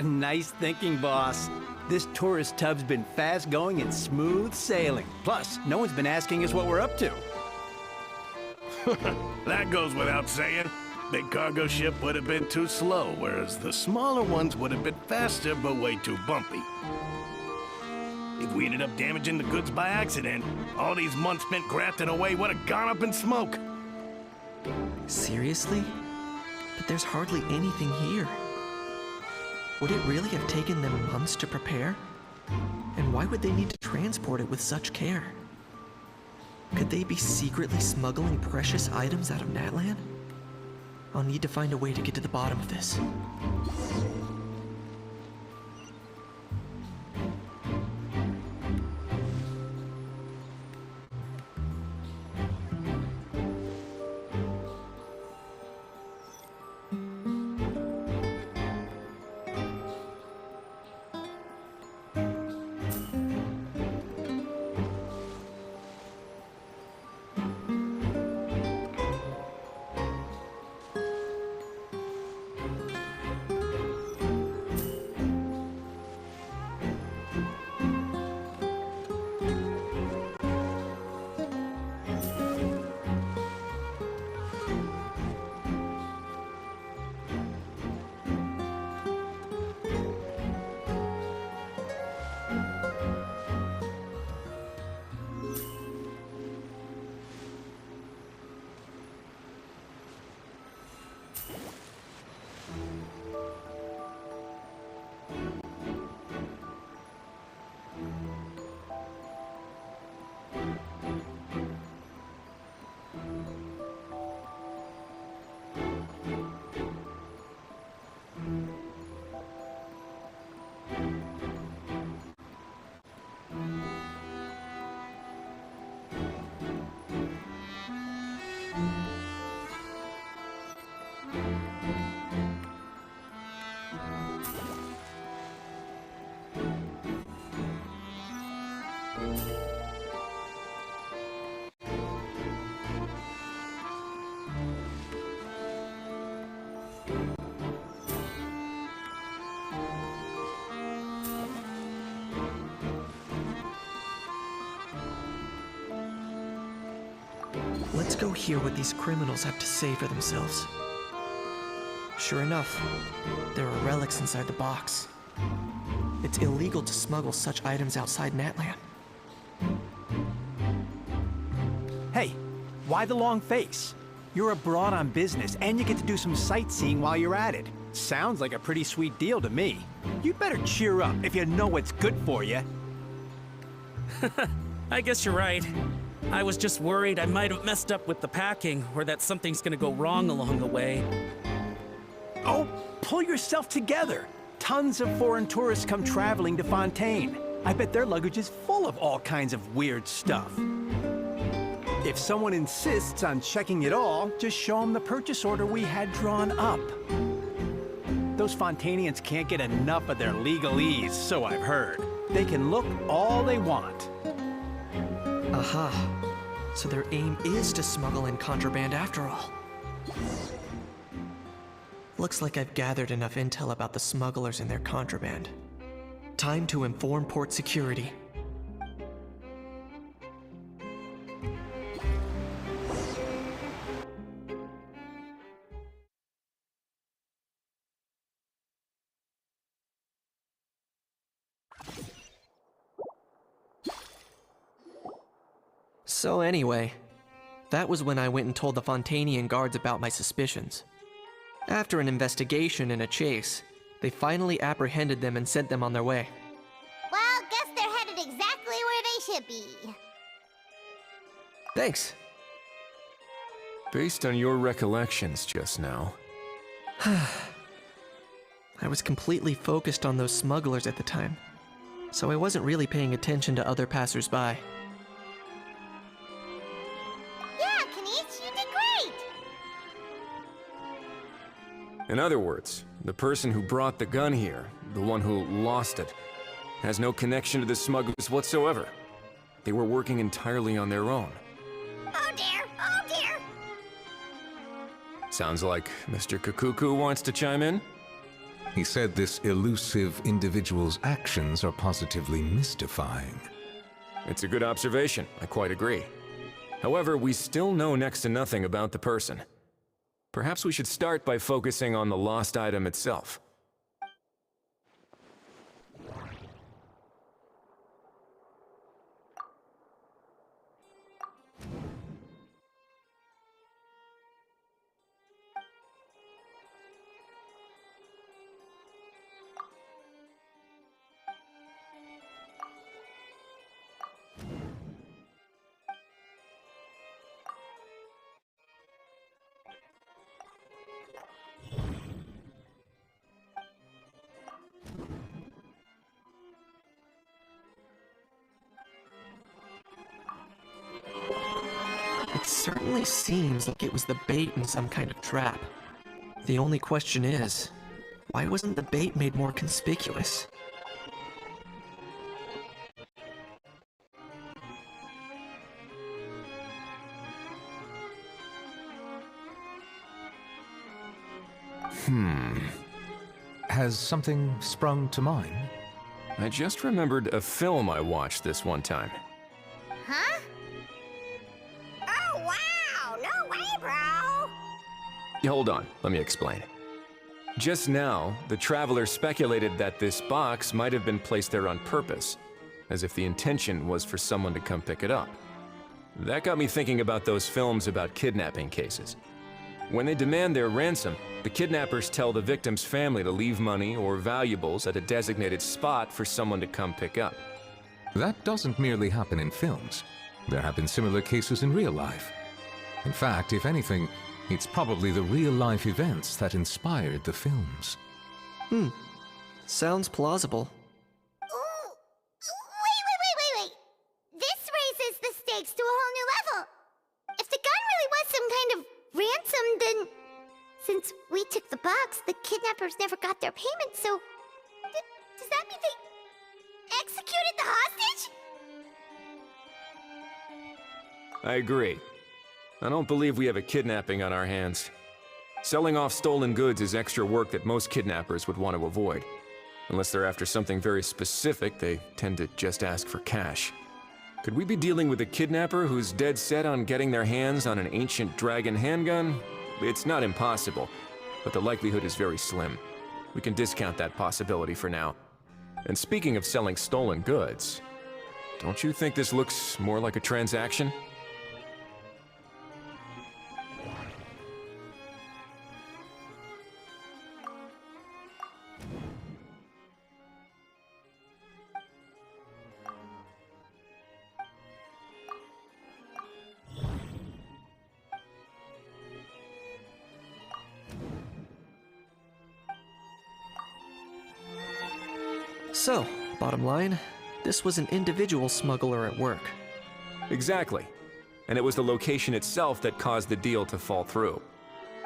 Nice thinking, boss. This tourist tub's been fast-going and smooth sailing. Plus, no one's been asking us what we're up to. That goes without saying. Big cargo ship would have been too slow, whereas the smaller ones would have been faster but way too bumpy. If we ended up damaging the goods by accident, all these months spent grafting away would have gone up in smoke. Seriously? But there's hardly anything here. Would it really have taken them months to prepare? And why would they need to transport it with such care? Could they be secretly smuggling precious items out of Natlan? I'll need to find a way to get to the bottom of this. Let's go hear what these criminals have to say for themselves. Sure enough, there are relics inside the box. It's illegal to smuggle such items outside Natlan. Hey, why the long face? You're abroad on business, and you get to do some sightseeing while you're at it. Sounds like a pretty sweet deal to me. You'd better cheer up if you know what's good for you. I guess you're right. I was just worried I might have messed up with the packing, or that something's gonna go wrong along the way. Oh, pull yourself together. Tons of foreign tourists come traveling to Fontaine. I bet their luggage is full of all kinds of weird stuff. If someone insists on checking it all, just show them the purchase order we had drawn up. Those Fontainians can't get enough of their legalese, so I've heard. They can look all they want. Aha. So their aim is to smuggle in contraband after all. Looks like I've gathered enough intel about the smugglers and their contraband. Time to inform port security. So anyway, that was when I went and told the Fontainian guards about my suspicions. After an investigation and a chase, they finally apprehended them and sent them on their way. Well, guess they're headed exactly where they should be. Thanks. Based on your recollections just now, I was completely focused on those smugglers at the time, so I wasn't really paying attention to other passersby. Yeah, Kanish, you did great! in other words, the person who brought the gun here, the one who lost it, has no connection to the smugglers whatsoever. They were working entirely on their own. Oh dear, oh dear! Sounds like Mr. Kakuku wants to chime in? He said this elusive individual's actions are positively mystifying. It's a good observation, I quite agree. However, we still know next to nothing about the person. Perhaps we should start by focusing on the lost item itself. It certainly seems like it was the bait in some kind of trap. The only question is, why wasn't the bait made more conspicuous? Has something sprung to mind? I just remembered a film I watched this one time. Huh? Oh, wow! No way, bro! Hold on, let me explain. Just now, the traveler speculated that this box might have been placed there on purpose, as if the intention was for someone to come pick it up. That got me thinking about those films about kidnapping cases. When they demand their ransom, the kidnappers tell the victim's family to leave money or valuables at a designated spot for someone to come pick up. That doesn't merely happen in films. There have been similar cases in real life. In fact, if anything, it's probably the real-life events that inspired the films. Sounds plausible. Ooh, wait. This raises the stakes to a whole new level. If the gun really was some kind of ransom, then since we took the box, the kidnappers never got their payment, so does that mean they executed the hostage? I agree. I don't believe we have a kidnapping on our hands. Selling off stolen goods is extra work that most kidnappers would want to avoid. Unless they're after something very specific, they tend to just ask for cash. Could we be dealing with a kidnapper who's dead set on getting their hands on an ancient dragon handgun? It's not impossible, but the likelihood is very slim. We can discount that possibility for now. And speaking of selling stolen goods, don't you think this looks more like a transaction? So, bottom line, this was an individual smuggler at work. Exactly. And it was the location itself that caused the deal to fall through.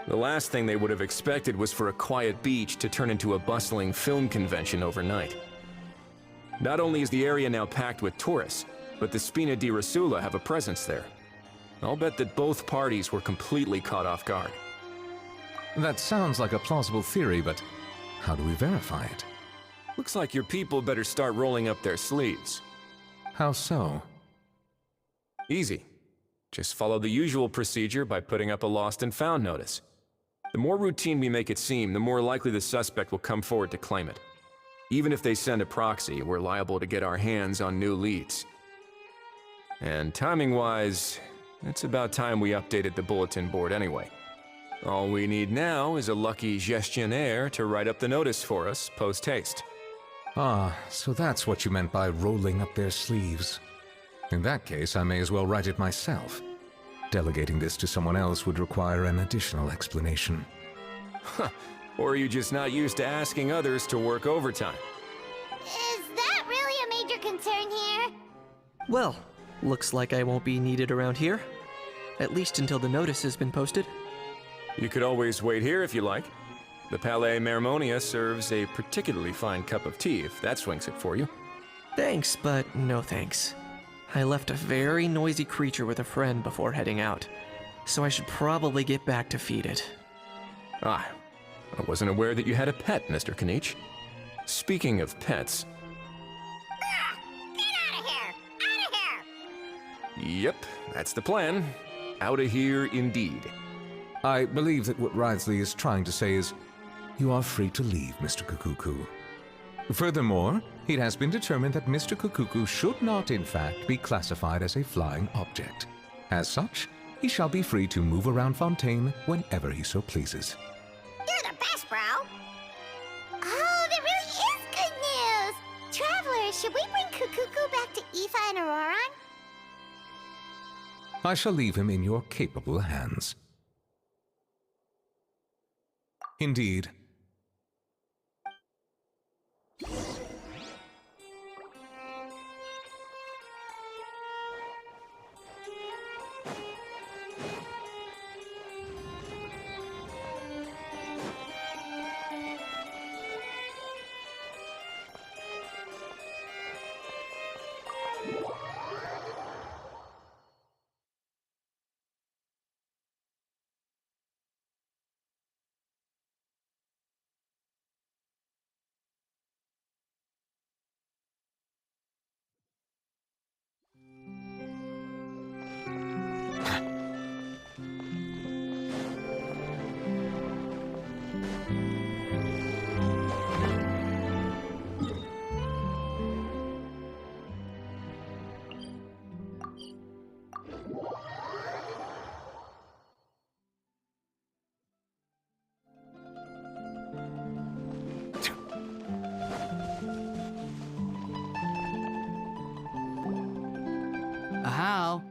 The last thing they would have expected was for a quiet beach to turn into a bustling film convention overnight. Not only is the area now packed with tourists, but the Spina di Rosula have a presence there. I'll bet that both parties were completely caught off guard. That sounds like a plausible theory, but how do we verify it? Looks like your people better start rolling up their sleeves. How so? Easy. Just follow the usual procedure by putting up a lost and found notice. The more routine we make it seem, the more likely the suspect will come forward to claim it. Even if they send a proxy, we're liable to get our hands on new leads. And timing-wise, it's about time we updated the bulletin board anyway. All we need now is a lucky gestionnaire to write up the notice for us post-haste. Ah, so that's what you meant by rolling up their sleeves. In that case, I may as well write it myself. Delegating this to someone else would require an additional explanation. Or are you just not used to asking others to work overtime? Is that really a major concern here? Well, looks like I won't be needed around here. At least until the notice has been posted. You could always wait here if you like. The Palais Mermonia serves a particularly fine cup of tea, if that swings it for you. Thanks, but no thanks. I left a very noisy creature with a friend before heading out, so I should probably get back to feed it. Ah, I wasn't aware that you had a pet, Mr. Kanich. Speaking of pets... Get out of here! Out of here! Yep, that's the plan. Outta here indeed. I believe that what Wriothesley is trying to say is, you are free to leave, Mr. Kukuku. Furthermore, it has been determined that Mr. Kukuku should not, in fact, be classified as a flying object. As such, he shall be free to move around Fontaine whenever he so pleases. You're the best, bro! Oh, that really is good news! Travelers, should we bring Kukuku back to Aoife and Auroron? I shall leave him in your capable hands. Indeed. How?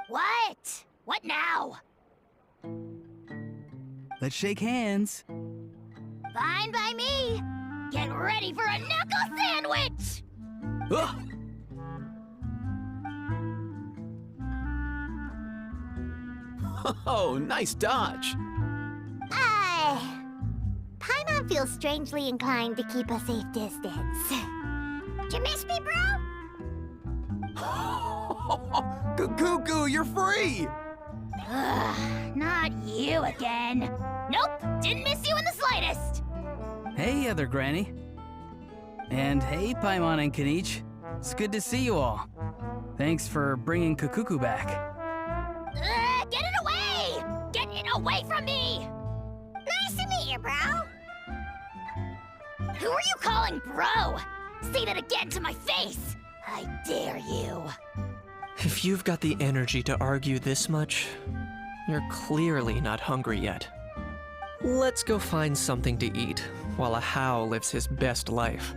What? What now? Let's shake hands. Fine by me. Get ready for a knuckle sandwich! Ugh. Oh, nice dodge. Paimon feels strangely inclined to keep a safe distance. Did you miss me, bro? Cuckoo, you're free! Ugh, not you again. Nope, didn't miss you in the slightest. Hey, other granny. And hey, Paimon and Kanich. It's good to see you all. Thanks for bringing Kukuku back. Get it away! Get it away from me! Nice to meet you, bro. Who are you calling bro? Say that again to my face! I dare you. If you've got the energy to argue this much, you're clearly not hungry yet. Let's go find something to eat while a How lives his best life.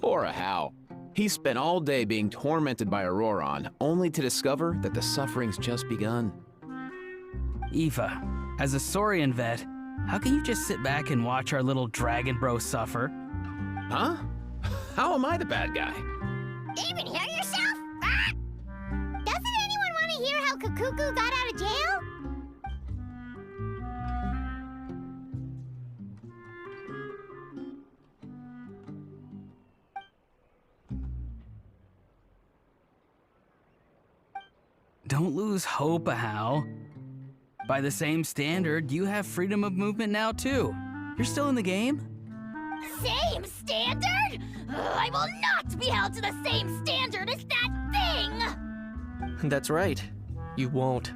Poor Ahau. He spent all day being tormented by Auroron, only to discover that the suffering's just begun. Eva, as a Saurian vet, how can you just sit back and watch our little dragon bro suffer? Huh? How am I the bad guy? Even hear yourself? Ah! Doesn't anyone want to hear how Kukuku got out of jail? Don't lose hope, Ahau. By the same standard, you have freedom of movement now, too. You're still in the game? Same standard? I will not be held to the same standard as that thing! That's right. You won't.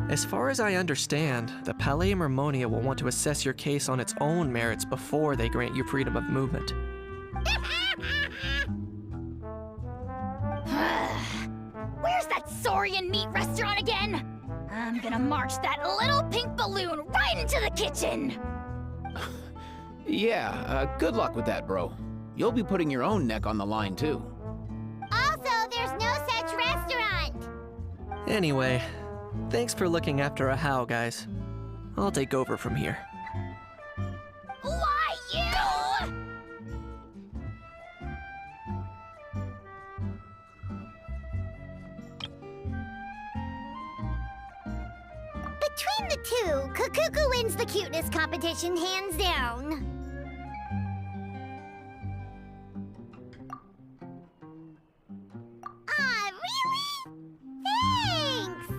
As far as I understand, the Palais Mermonia will want to assess your case on its own merits before they grant you freedom of movement. Where's that Saurian meat restaurant again? I'm gonna march that little pink balloon right into the kitchen! Yeah, good luck with that, bro. You'll be putting your own neck on the line, too. Also, there's no such restaurant! Anyway, thanks for looking after a How, guys. I'll take over from here. Why you? Between the two, Kukuku wins the cuteness competition hands down. Aw, really? Thanks!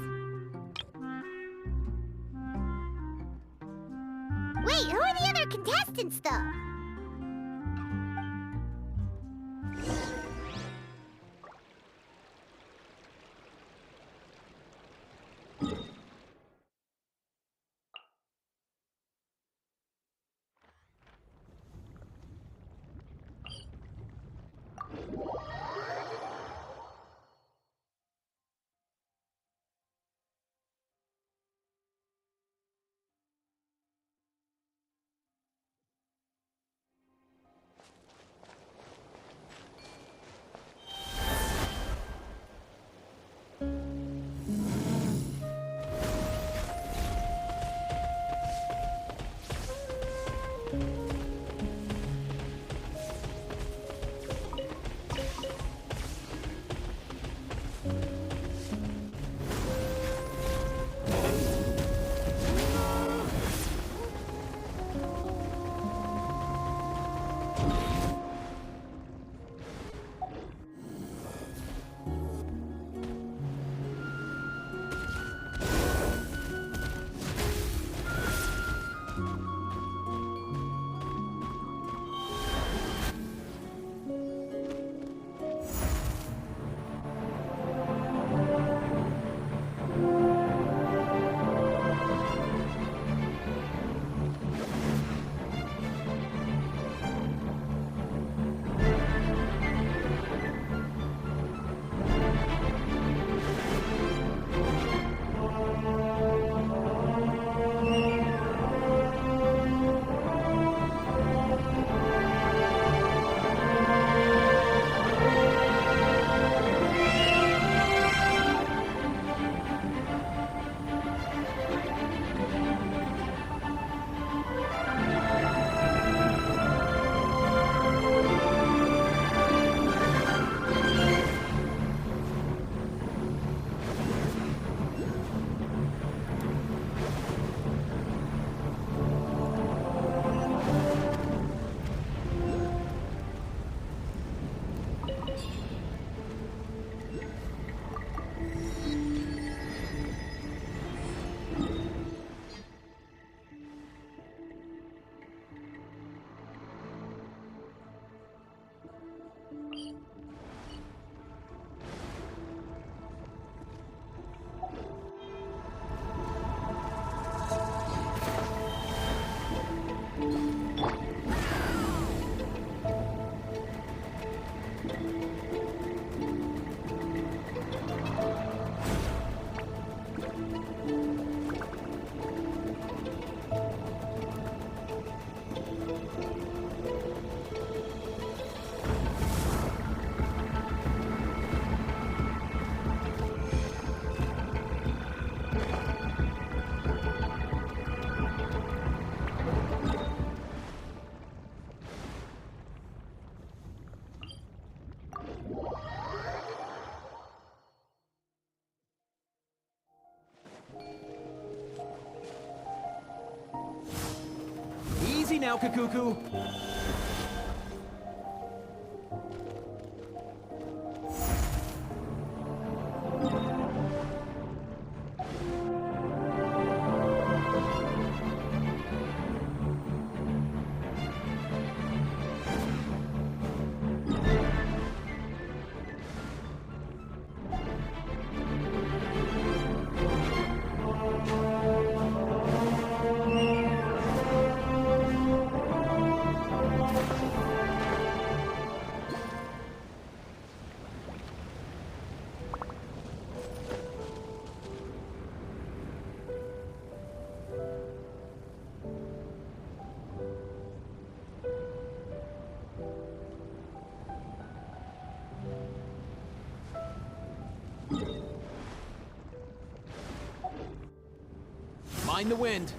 Wait, who are the other contestants, though? now, Kakuku. Mind the wind.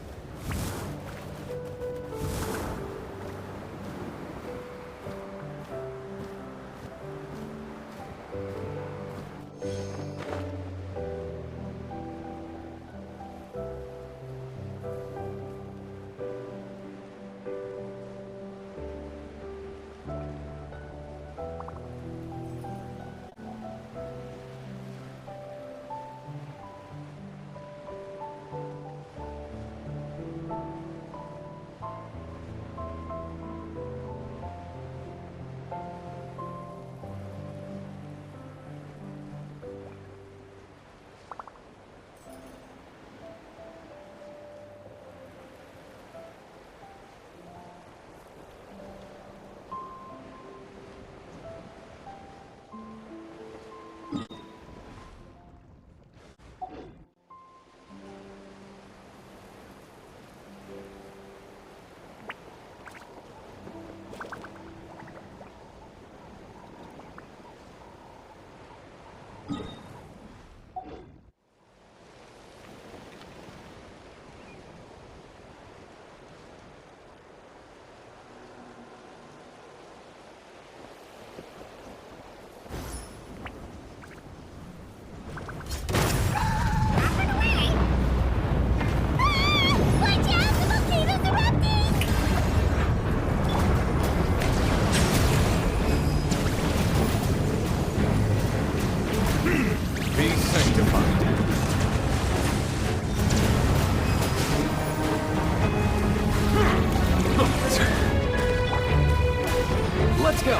Let's go.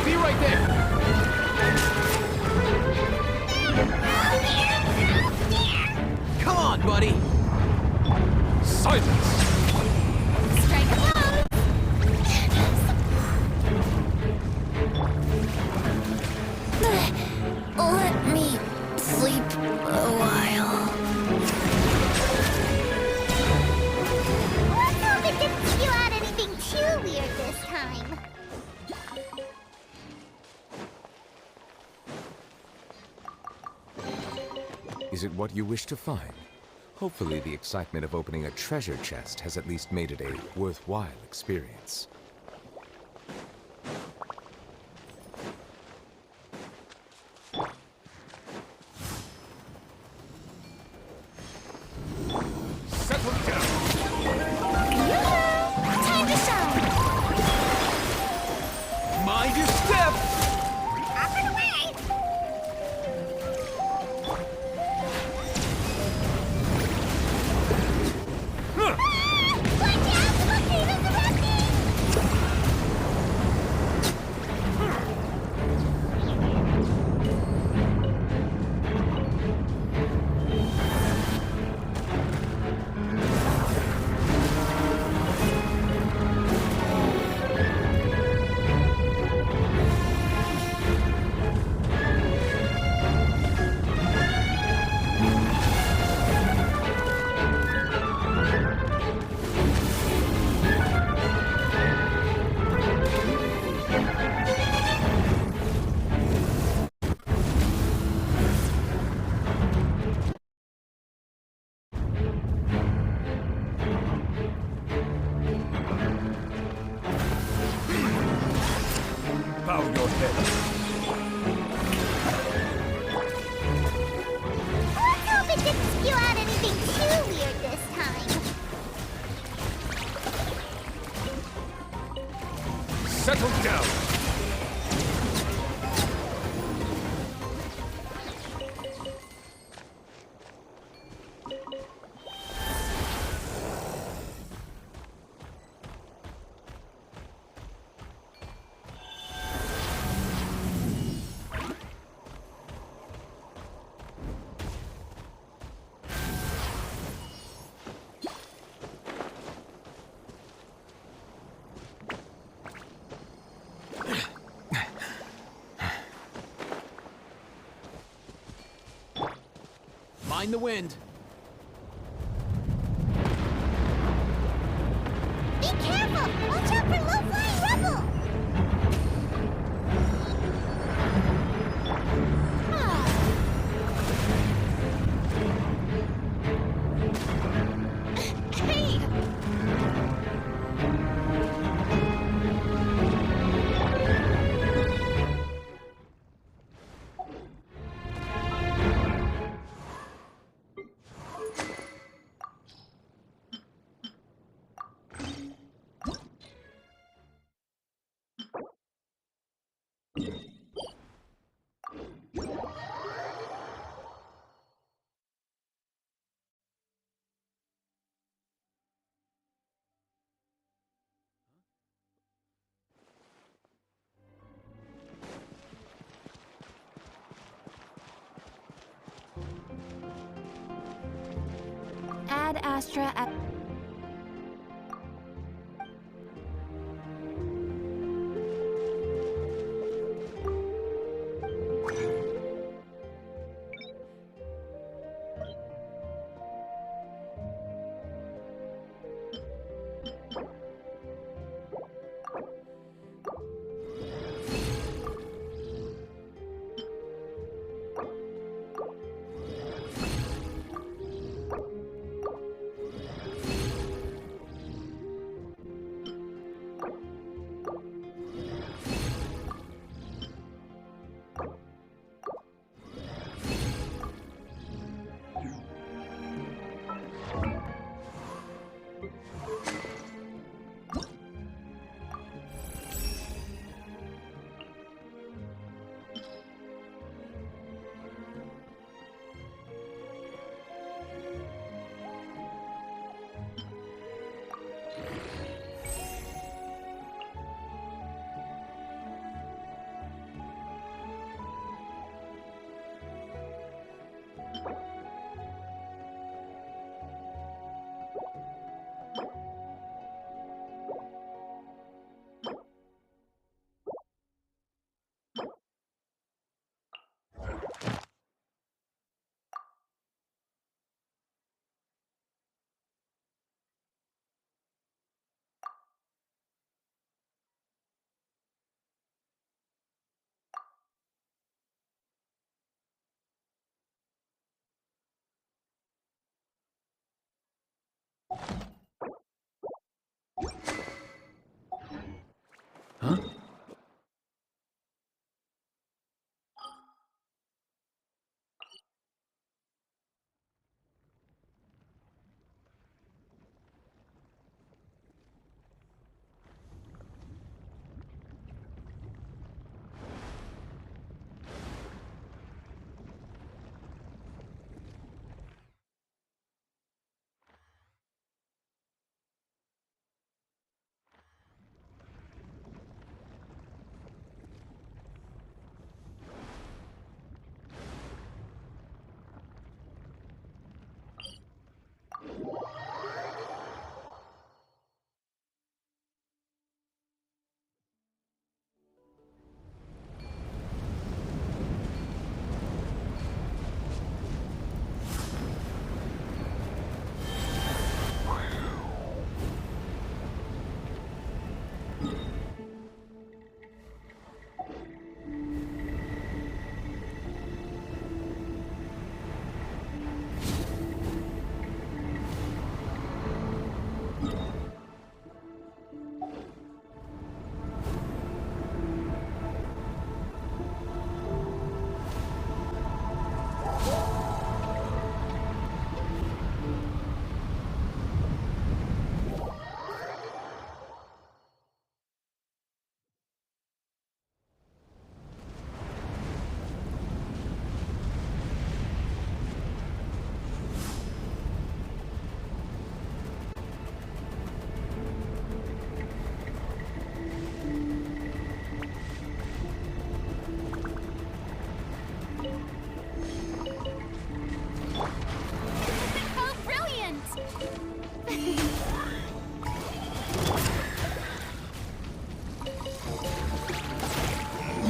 Be right there. Come on, buddy. Silence. Strike a pose! Let me sleep a while. Let's hope it didn't spew out anything too weird this time. Is it what you wish to find? Hopefully the excitement of opening a treasure chest has at least made it a worthwhile experience. Settle down. Time to shine! Mind your step. Up and away! Watch out! Volcanoes erupting! Bow your head. Mind the wind. Be careful! Watch out for low-flying rubble! Hey! Ad Astra at... Huh?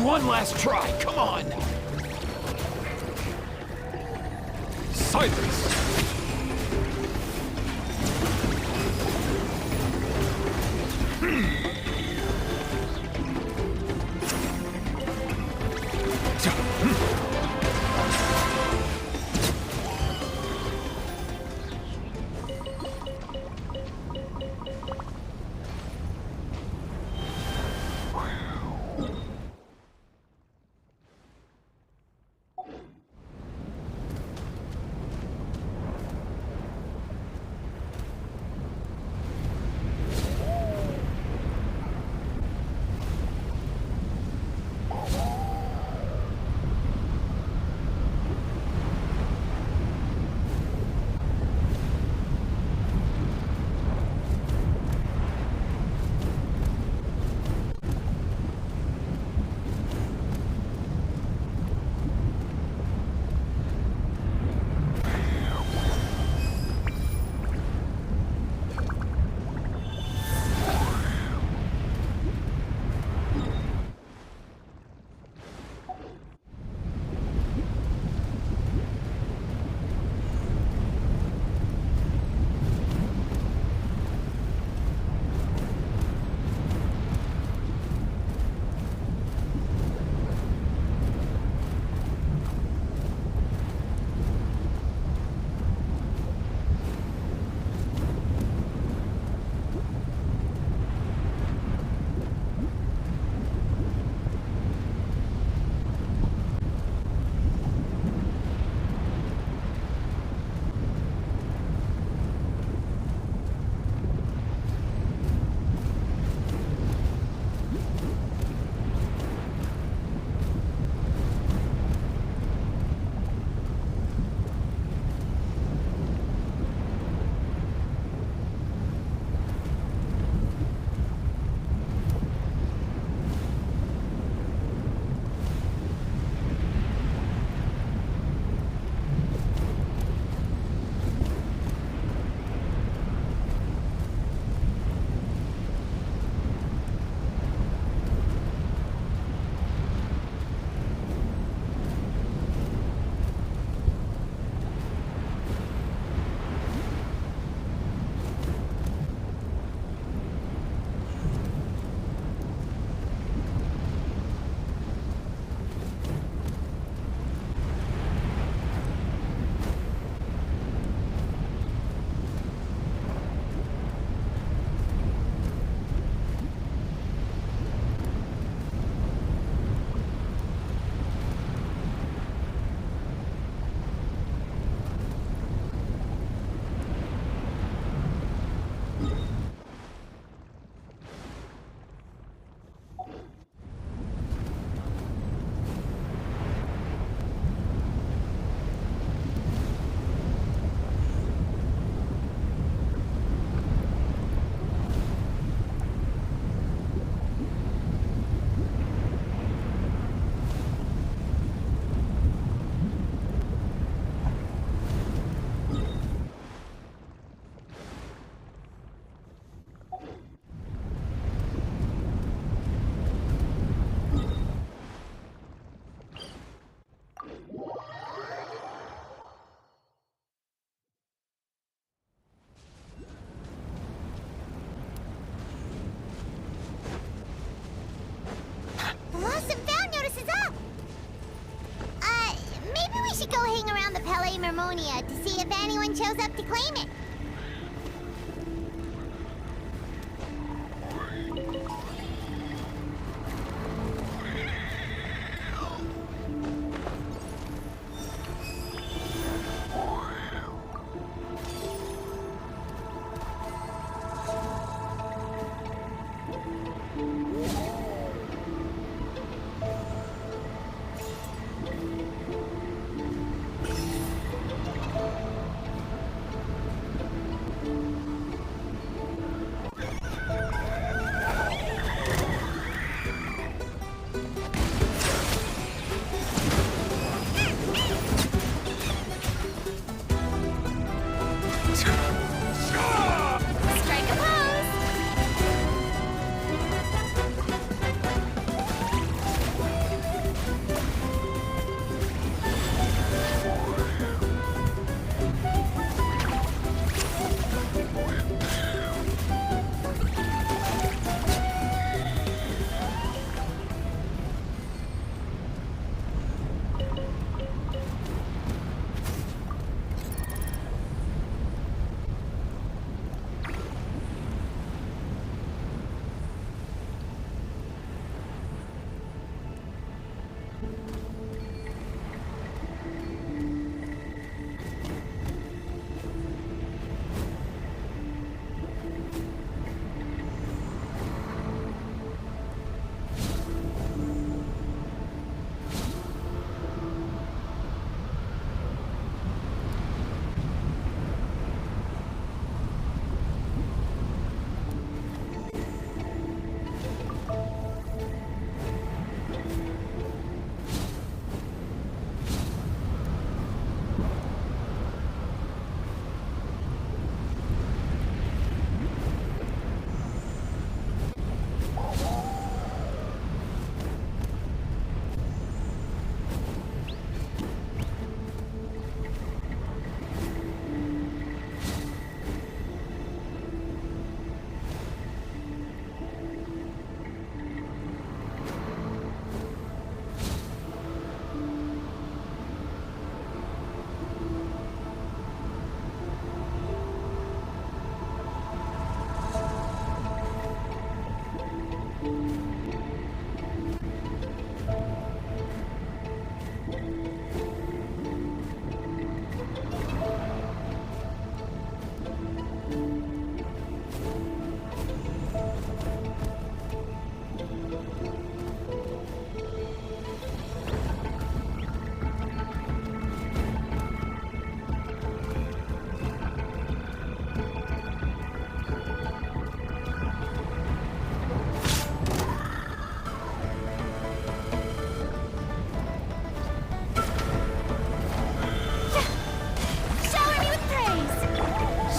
One last try, come on! Silence! Mermonia to see if anyone shows up to claim it.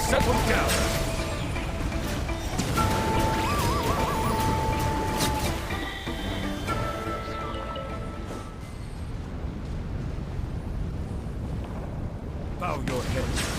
settle down. Bow your head.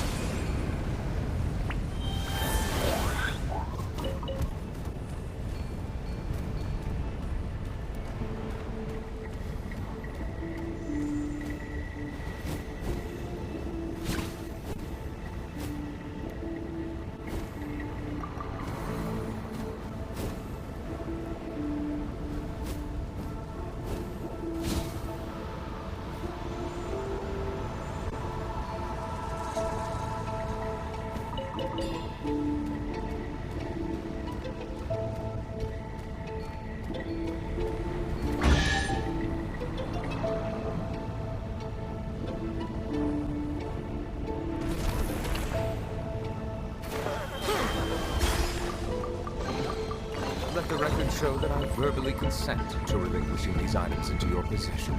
Let the record show that I verbally consent to relinquishing these items into your possession.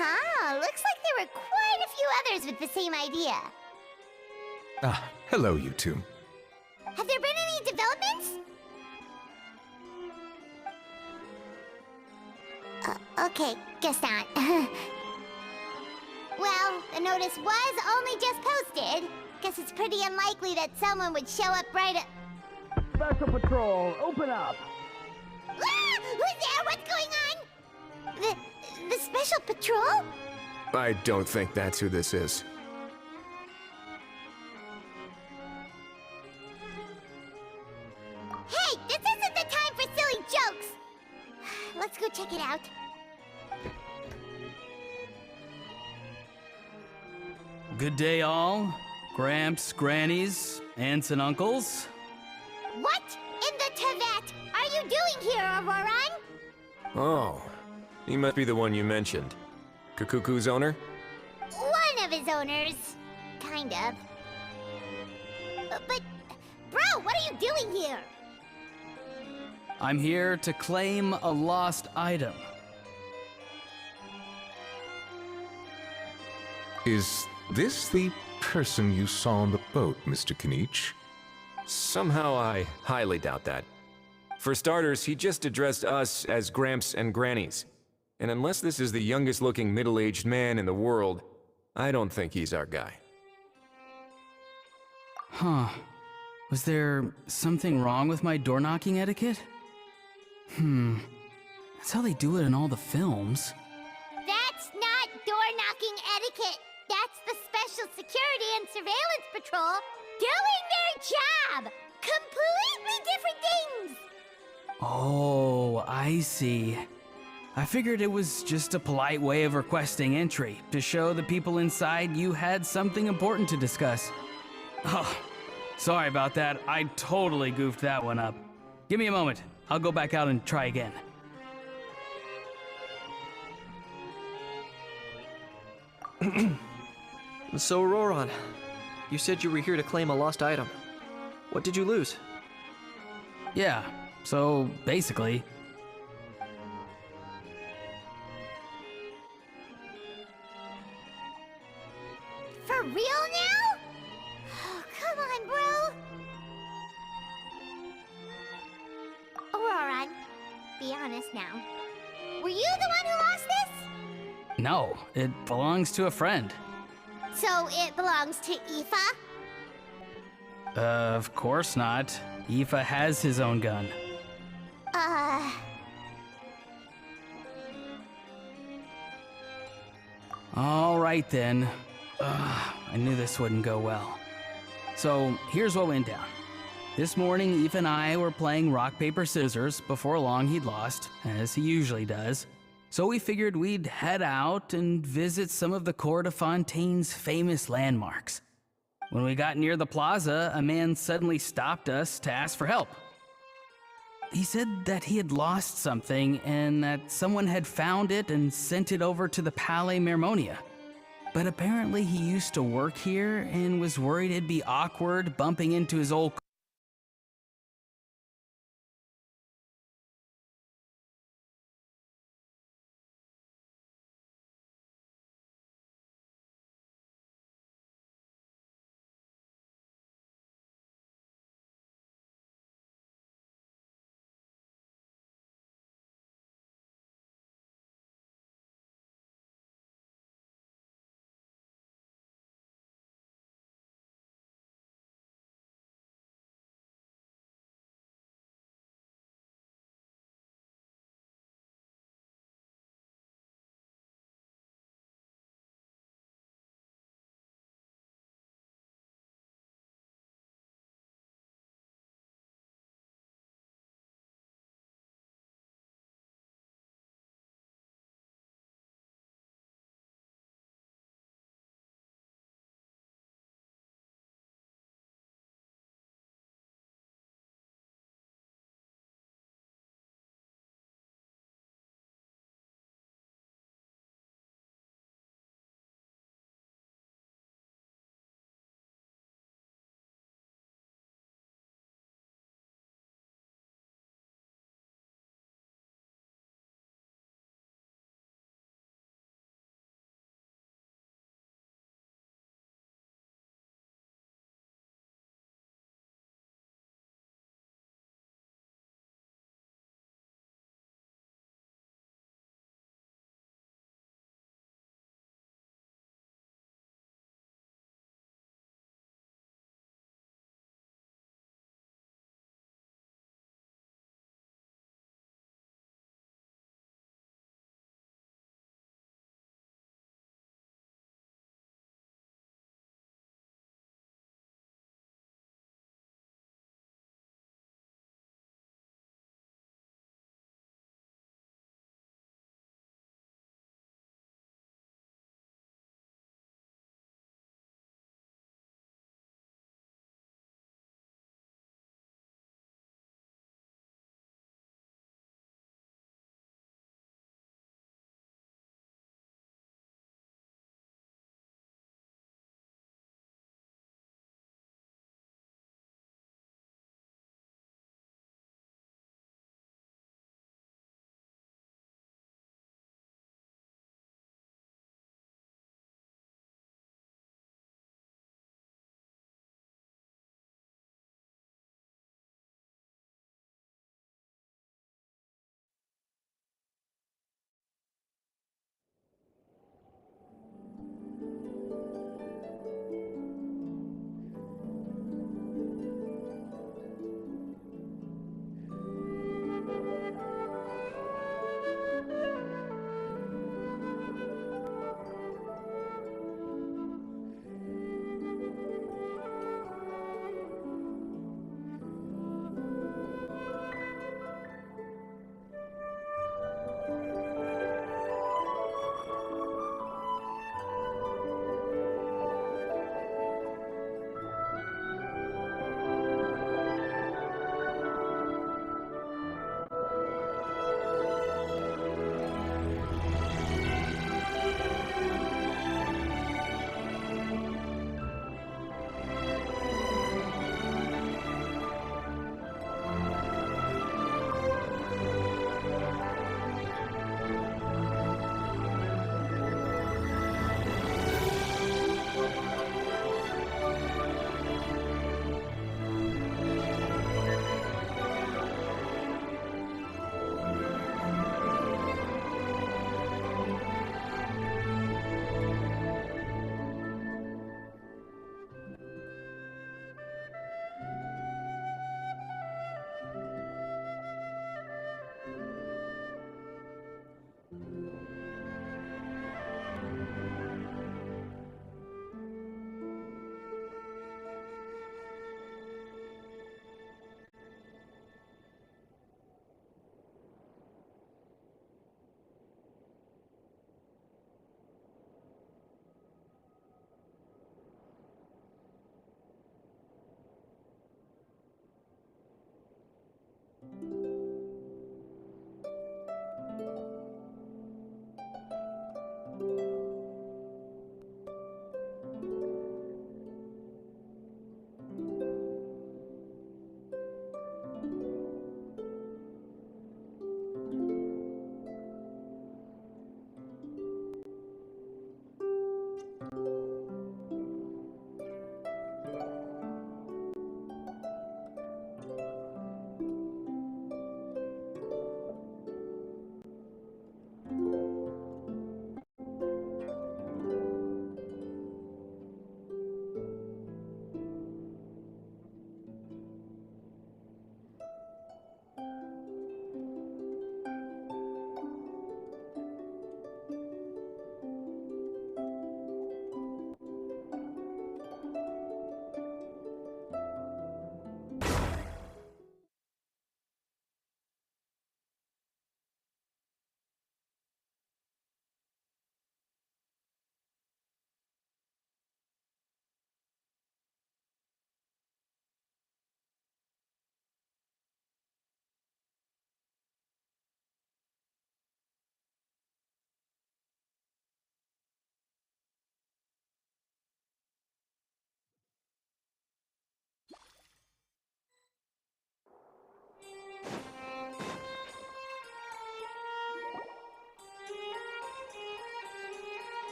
Huh, looks like there were quite a few others with the same idea. Ah, hello, you two. Have there been any developments? Okay, guess not. Well, the notice was only just posted. Guess it's pretty unlikely that someone would show up right at... Special Patrol, open up! Ah! Who's there? What's going on? The Special Patrol? I don't think that's who this is. Hey, this isn't the time for silly jokes! Let's go check it out. Good day, all. Gramps, grannies, aunts, and uncles. What in the Tevet are you doing here, Auroran? Oh, he must be the one you mentioned. Kukuku's owner? One of his owners. Kind of. But, bro, what are you doing here? I'm here to claim a lost item. Is this the person you saw on the boat, Mr. Kinich? Somehow I highly doubt that. For starters, he just addressed us as Gramps and Grannies. And unless this is the youngest looking middle-aged man in the world, I don't think he's our guy. Huh. Was there something wrong with my door-knocking etiquette? That's how they do it in all the films. That's not door-knocking etiquette. That's the Special Security and Surveillance Patrol doing their job! Completely different things! Oh, I see. I figured it was just a polite way of requesting entry, to show the people inside you had something important to discuss. Oh, sorry about that. I totally goofed that one up. Give me a moment. I'll go back out and try again. So, Auroran, you said you were here to claim a lost item. What did you lose? Yeah, so basically... For real now? Oh, come on, bro. Auroran, be honest now. Were you the one who lost this? No, it belongs to a friend. So it belongs to Aoife? Of course not. Aoife has his own gun. All right then. I knew this wouldn't go well. So here's what went down. This morning, Aoife and I were playing rock, paper, scissors. Before long, he'd lost, as he usually does. So we figured we'd head out and visit some of the Court of Fontaine's famous landmarks. When we got near the plaza, a man suddenly stopped us to ask for help. He said that he had lost something and that someone had found it and sent it over to the Palais Mermonia. But apparently he used to work here and was worried it'd be awkward bumping into his old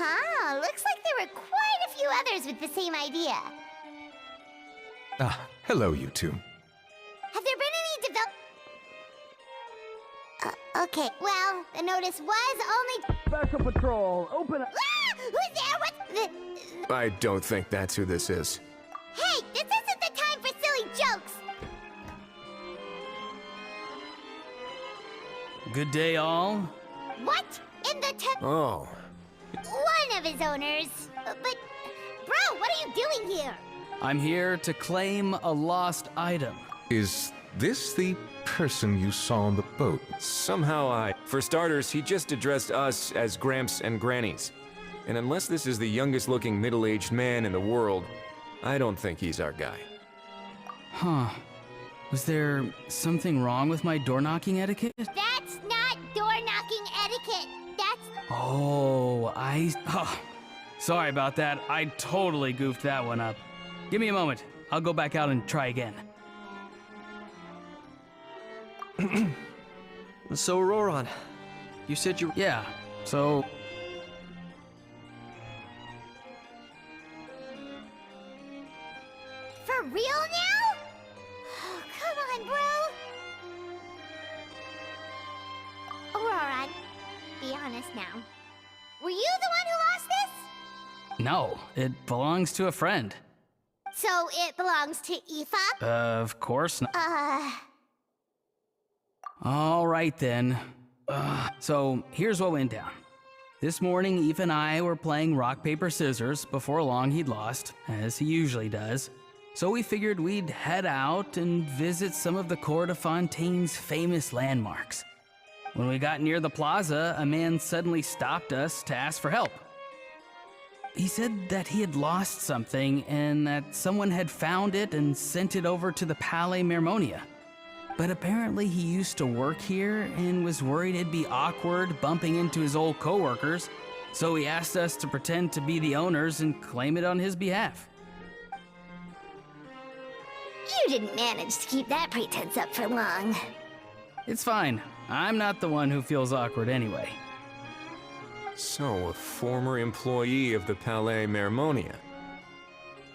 Uh-huh. Looks like there were quite a few others with the same idea. Ah, hello, you two. Have there been any okay, well, the notice was only... Special Patrol, open up. Ah! Who's there? What the... I don't think that's who this is. Hey, this isn't the time for silly jokes! Good day, all. What? In the Oh, One of his owners. But, bro, what are you doing here? I'm here to claim a lost item. Is this the person you saw on the boat? somehow For starters, he just addressed us as Gramps and Grannies. And unless this is the youngest looking middle-aged man in the world, I don't think he's our guy. Huh. Was there something wrong with my door-knocking etiquette? That's not door-knocking etiquette. That's... Oh, sorry about that. I totally goofed that one up. Give me a moment. I'll go back out and try again. So, Roron, you said you... Yeah, so... For real now? Oh, come on, bro. Auroran, be honest now. Were you the one who lost this? No, it belongs to a friend. So it belongs to Aoife? Of course not. All right then. So here's what went down. This morning, Eve and I were playing rock, paper, scissors. Before long, he'd lost, as he usually does. So we figured we'd head out and visit some of the Cour de Fontaine's famous landmarks. When we got near the plaza, a man suddenly stopped us to ask for help. He said that he had lost something and that someone had found it and sent it over to the Palais Mermonia. But apparently he used to work here and was worried it'd be awkward bumping into his old coworkers, so he asked us to pretend to be the owners and claim it on his behalf. You didn't manage to keep that pretense up for long. It's fine. I'm not the one who feels awkward anyway. So, a former employee of the Palais Mermonia.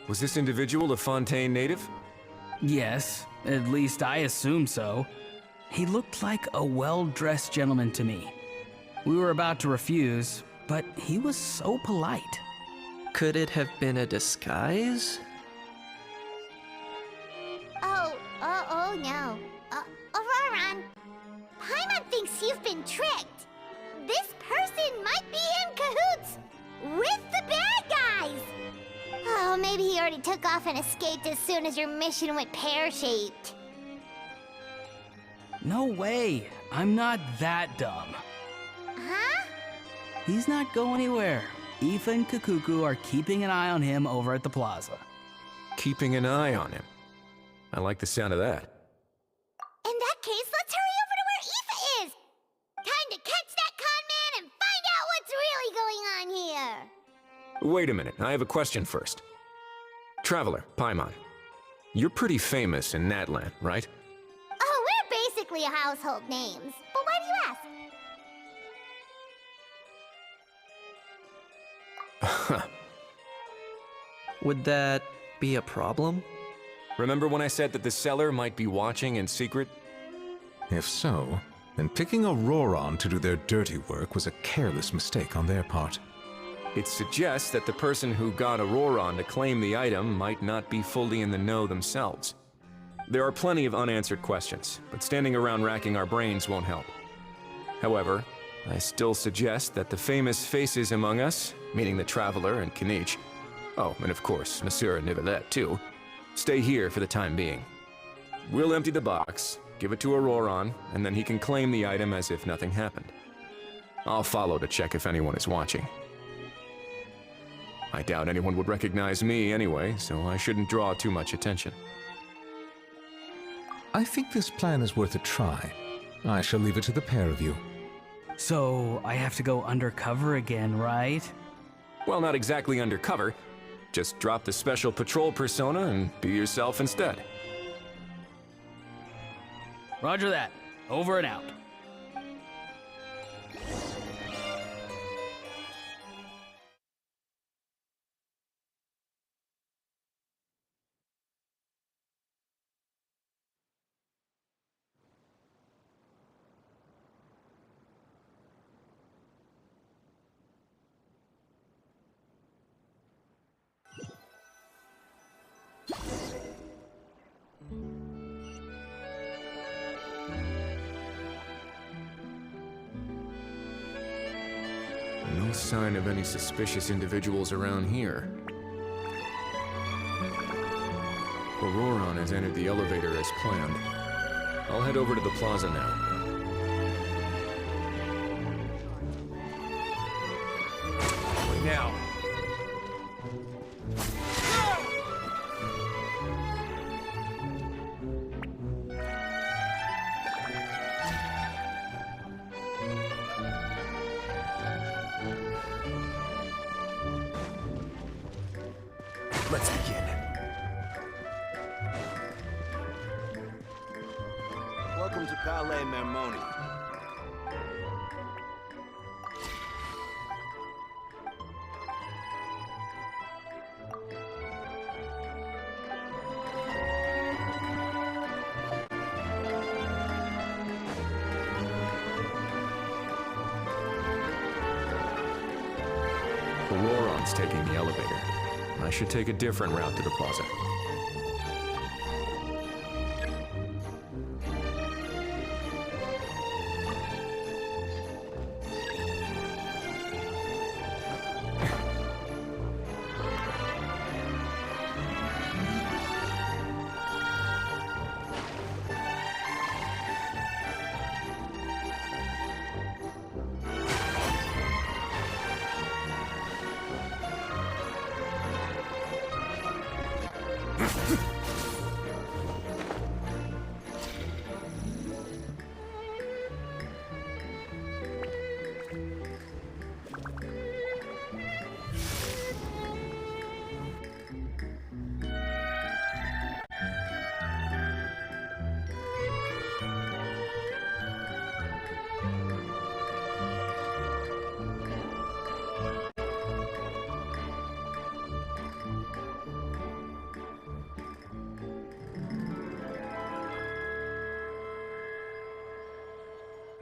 Was this individual a Fontaine native? Yes, at least I assume so. He looked like a well-dressed gentleman to me. We were about to refuse, but he was so polite. Could it have been a disguise? Oh no. Auroran, Paimon thinks you've been tricked. This person might be in cahoots with the bad guys. Oh, maybe he already took off and escaped as soon as your mission went pear-shaped. No way. I'm not that dumb. Huh? He's not going anywhere. Aoife and Kakuku are keeping an eye on him over at the plaza. Keeping an eye on him. I like the sound of that. In that case, let's hurry over to where Aoife is. Time to catch that con man and find out what's really going on here. Wait a minute, I have a question first. Traveler, Paimon, you're pretty famous in Natlan, right? Oh, we're basically household names. But why do you ask? Would that be a problem? Remember when I said that the seller might be watching in secret? If so, then picking Auroran to do their dirty work was a careless mistake on their part. It suggests that the person who got Auroran to claim the item might not be fully in the know themselves. There are plenty of unanswered questions, but standing around racking our brains won't help. However, I still suggest that the famous faces among us, meaning the Traveler and Kinich, oh, and of course, Monsieur Nivelette too, stay here for the time being. We'll empty the box, give it to Auroran, and then he can claim the item as if nothing happened. I'll follow to check if anyone is watching. I doubt anyone would recognize me anyway, so I shouldn't draw too much attention. I think this plan is worth a try. I shall leave it to the pair of you. So, I have to go undercover again, right? Well, not exactly undercover. Just drop the special patrol persona and be yourself instead. Roger that. Over and out. sign of any suspicious individuals around here. Auroron has entered the elevator as planned. I'll head over to the plaza now. Now. Let's begin. Welcome to Palais Mermoni. Auroron's taking the elevator. I should take a different route to the plaza.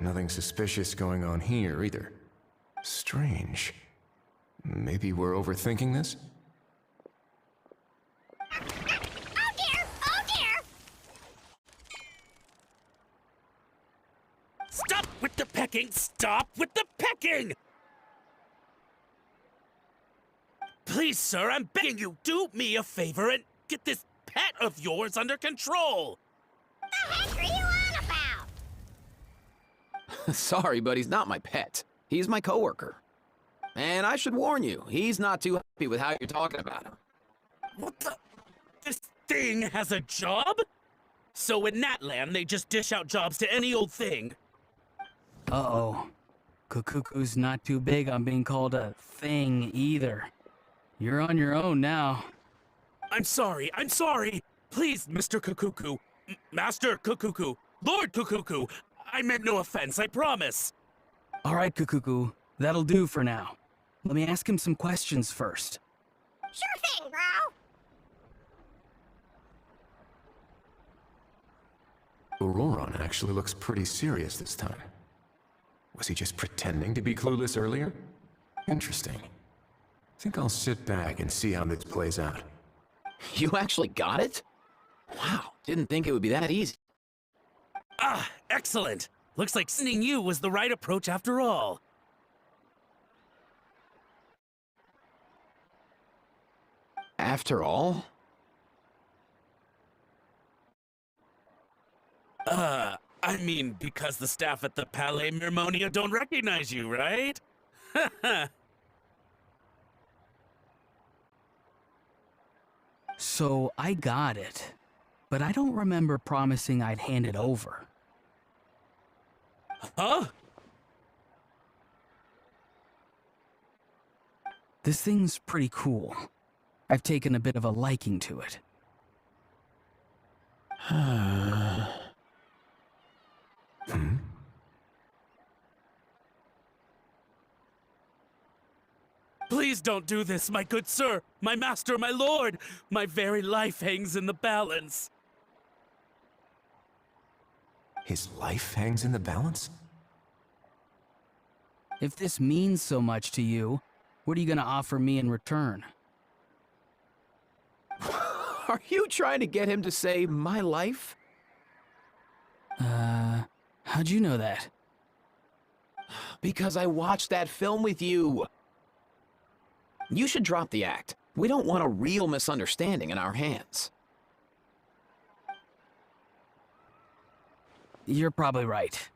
Nothing suspicious going on here, either. Strange. Maybe we're overthinking this? Oh dear! Oh dear! Stop with the pecking! Stop with the pecking! Please, sir, I'm begging you, do me a favor and get this pet of yours under control! The heck are you on about? Sorry, but he's not my pet. He's my coworker. And I should warn you, he's not too happy with how you're talking about him. What the? This thing has a job? So in that land, they just dish out jobs to any old thing. Uh-oh. Kukuku's not too big on being called a thing either. You're on your own now. I'm sorry. Please, Mr. Kukuku. Master Kukuku. Lord Kukuku. I meant no offense, I promise. All right, Kukuku. That'll do for now. Let me ask him some questions first. Sure thing, bro. Auroron actually looks pretty serious this time. Was he just pretending to be clueless earlier? Interesting. Think I'll sit back and see how this plays out. You actually got it? Wow, didn't think it would be that easy. Ah, excellent. Looks like sending you was the right approach after all. After all? I mean, because the staff at the Palais Mermonia don't recognize you, right? So I got it, but I don't remember promising I'd hand it over. Huh? This thing's pretty cool. I've taken a bit of a liking to it. Please don't do this, my good sir, my master, my lord. My very life hangs in the balance. His life hangs in the balance? If this means so much to you, what are you gonna offer me in return? Are you trying to get him to say my life? How'd you know that? Because I watched that film with you. You should drop the act. We don't want a real misunderstanding in our hands. You're probably right.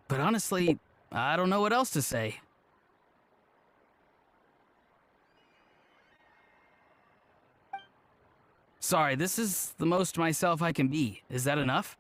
But honestly, I don't know what else to say. Sorry, this is the most myself I can be. Is that enough?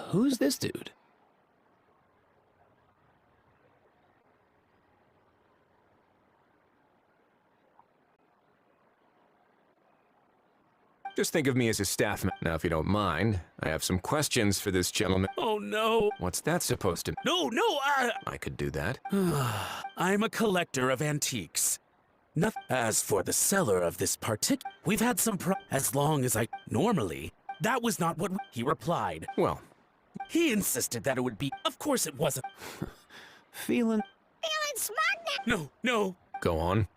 Who's this dude? Just think of me as a staff member. Now, if you don't mind, I have some questions for this gentleman. Oh no. What's that supposed to mean? No, I could do that. I'm a collector of antiques. As for the seller of this we've had some as long as normally, that was not what he replied. Well, he insisted that it would be. Of course it wasn't. Feeling smart now. No. go on.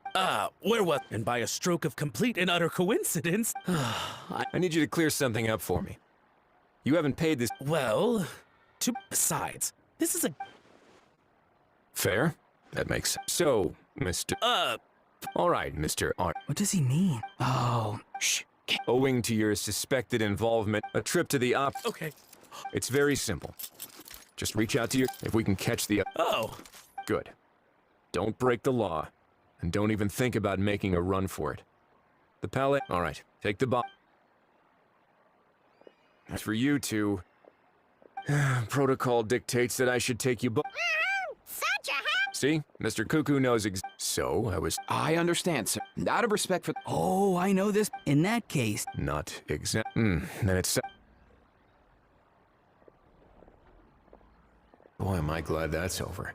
Where was? And by a stroke of complete and utter coincidence, I need you to clear something up for me. You haven't paid this. Well, besides, this is a... Fair? That makes sense. So, Mr. All right, Mr. R. What does he mean? Oh, Shh. Owing to your suspected involvement, a trip to the op... Okay. It's very simple. Just reach out to your... If we can catch the... Oh. Good. Don't break the law. And don't even think about making a run for it. The pallet... All right, take the bomb. As for you two... Protocol dictates that I should take you both... Such a happy... See? Mr. Cuckoo knows So, I was... I understand, sir. Out of respect for... Oh, I know this. In that case... Not exact... then it's... Boy, am I glad that's over.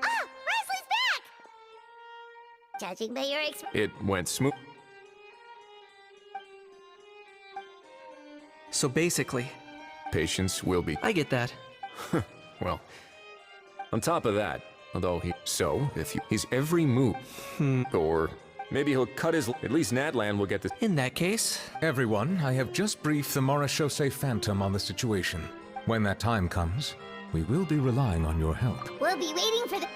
Wesley's back! Judging by your It went smooth. So basically, Patience will be... I get that. Well, on top of that, although he... So, if you... His every move... Or maybe he'll cut his... At least Natlan will get this... In that case, Everyone, I have just briefed the Morishose Phantom on the situation. When that time comes, we will be relying on your help. We'll be waiting for the...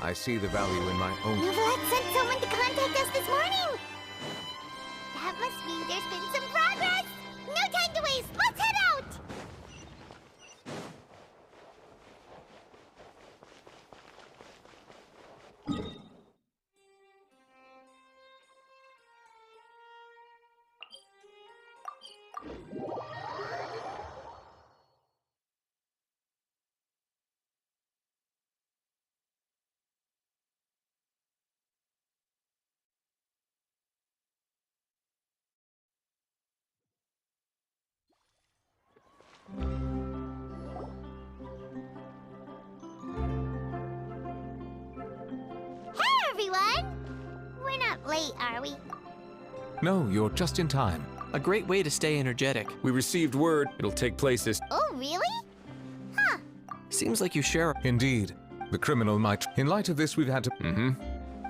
I see the value in my own... Novelette sent someone to contact us this morning! That must mean there's been some progress! No time to waste! Let's head out! everyone! We're not late, are we? No, you're just in time. A great way to stay energetic. We received word it'll take place this. Oh, really? Huh. Seems like you share. Indeed. The criminal might... In light of this, we've had to...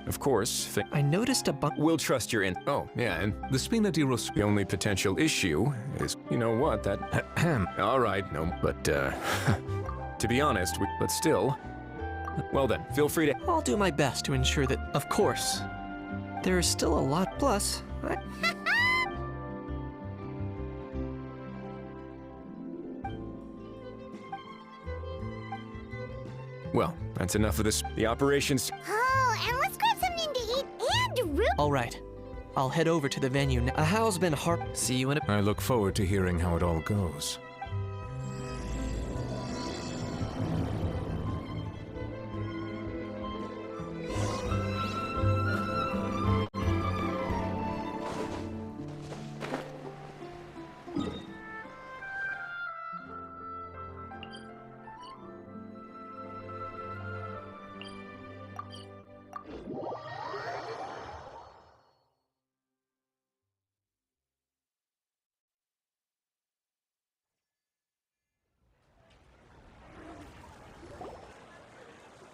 Of course. I noticed a bunch. We'll trust your in. Oh, yeah, and The Spina di Ros... the only potential issue is, you know what, that. All right, no, but, to be honest, but still. Well then, feel free to. I'll do my best to ensure that, of course, there is still a lot. Plus, Well, that's enough of this. The operations. Oh, and let's grab something to eat and root. all right. I'll head over to the venue now. How's been hard? See you in a. I look forward to hearing how it all goes.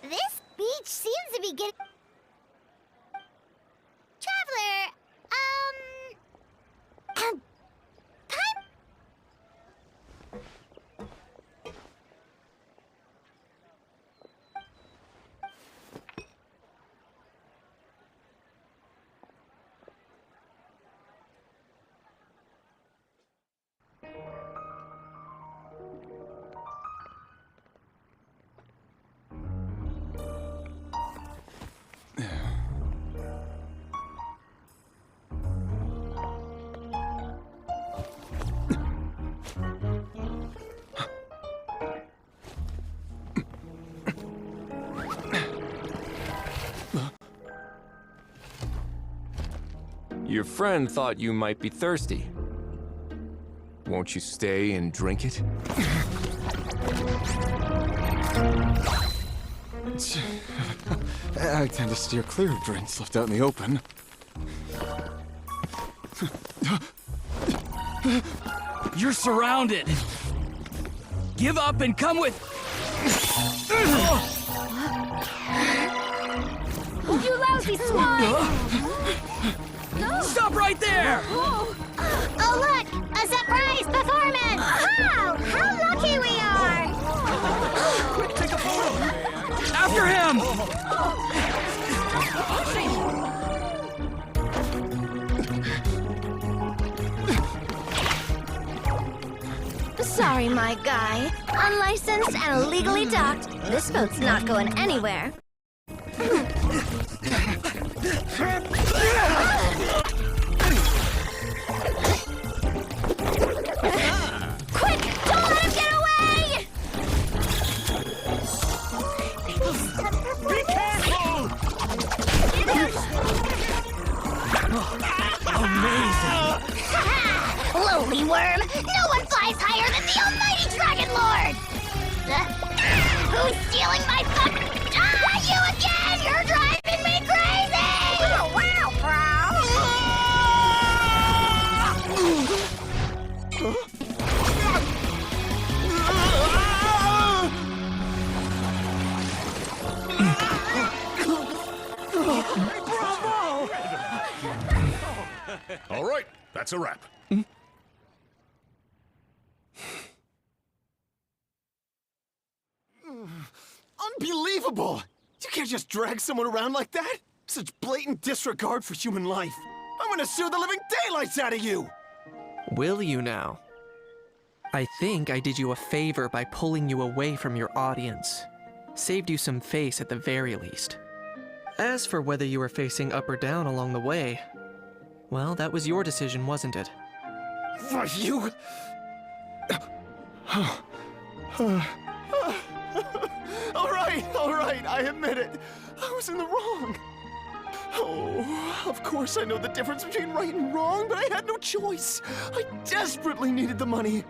This beach seems to be getting... Traveler, time... Your friend thought you might be thirsty. Won't you stay and drink it? I tend to steer clear of drinks left out in the open. You're surrounded. Give up and come with. You lousy swine! Stop right there! Oh, look! A surprise performance! Wow! How lucky we are! Quick, take a photo! After him! Sorry, my guy. Unlicensed and illegally docked. This boat's not going anywhere. Quick! Don't let him get away! Be careful! Amazing! Lowly worm! No one flies higher than the almighty Dragon Lord! Who's stealing my fuck? You again! You're driving me crazy! Wow, All right, that's a wrap. Unbelievable! You can't just drag someone around like that! Such blatant disregard for human life! I'm gonna sue the living daylights out of you! Will you now? I think I did you a favor by pulling you away from your audience. Saved you some face at the very least. As for whether you were facing up or down along the way, well, that was your decision, wasn't it? What, you... All right, I admit it. I was in the wrong. Oh, of course I know the difference between right and wrong, but I had no choice. I desperately needed the money.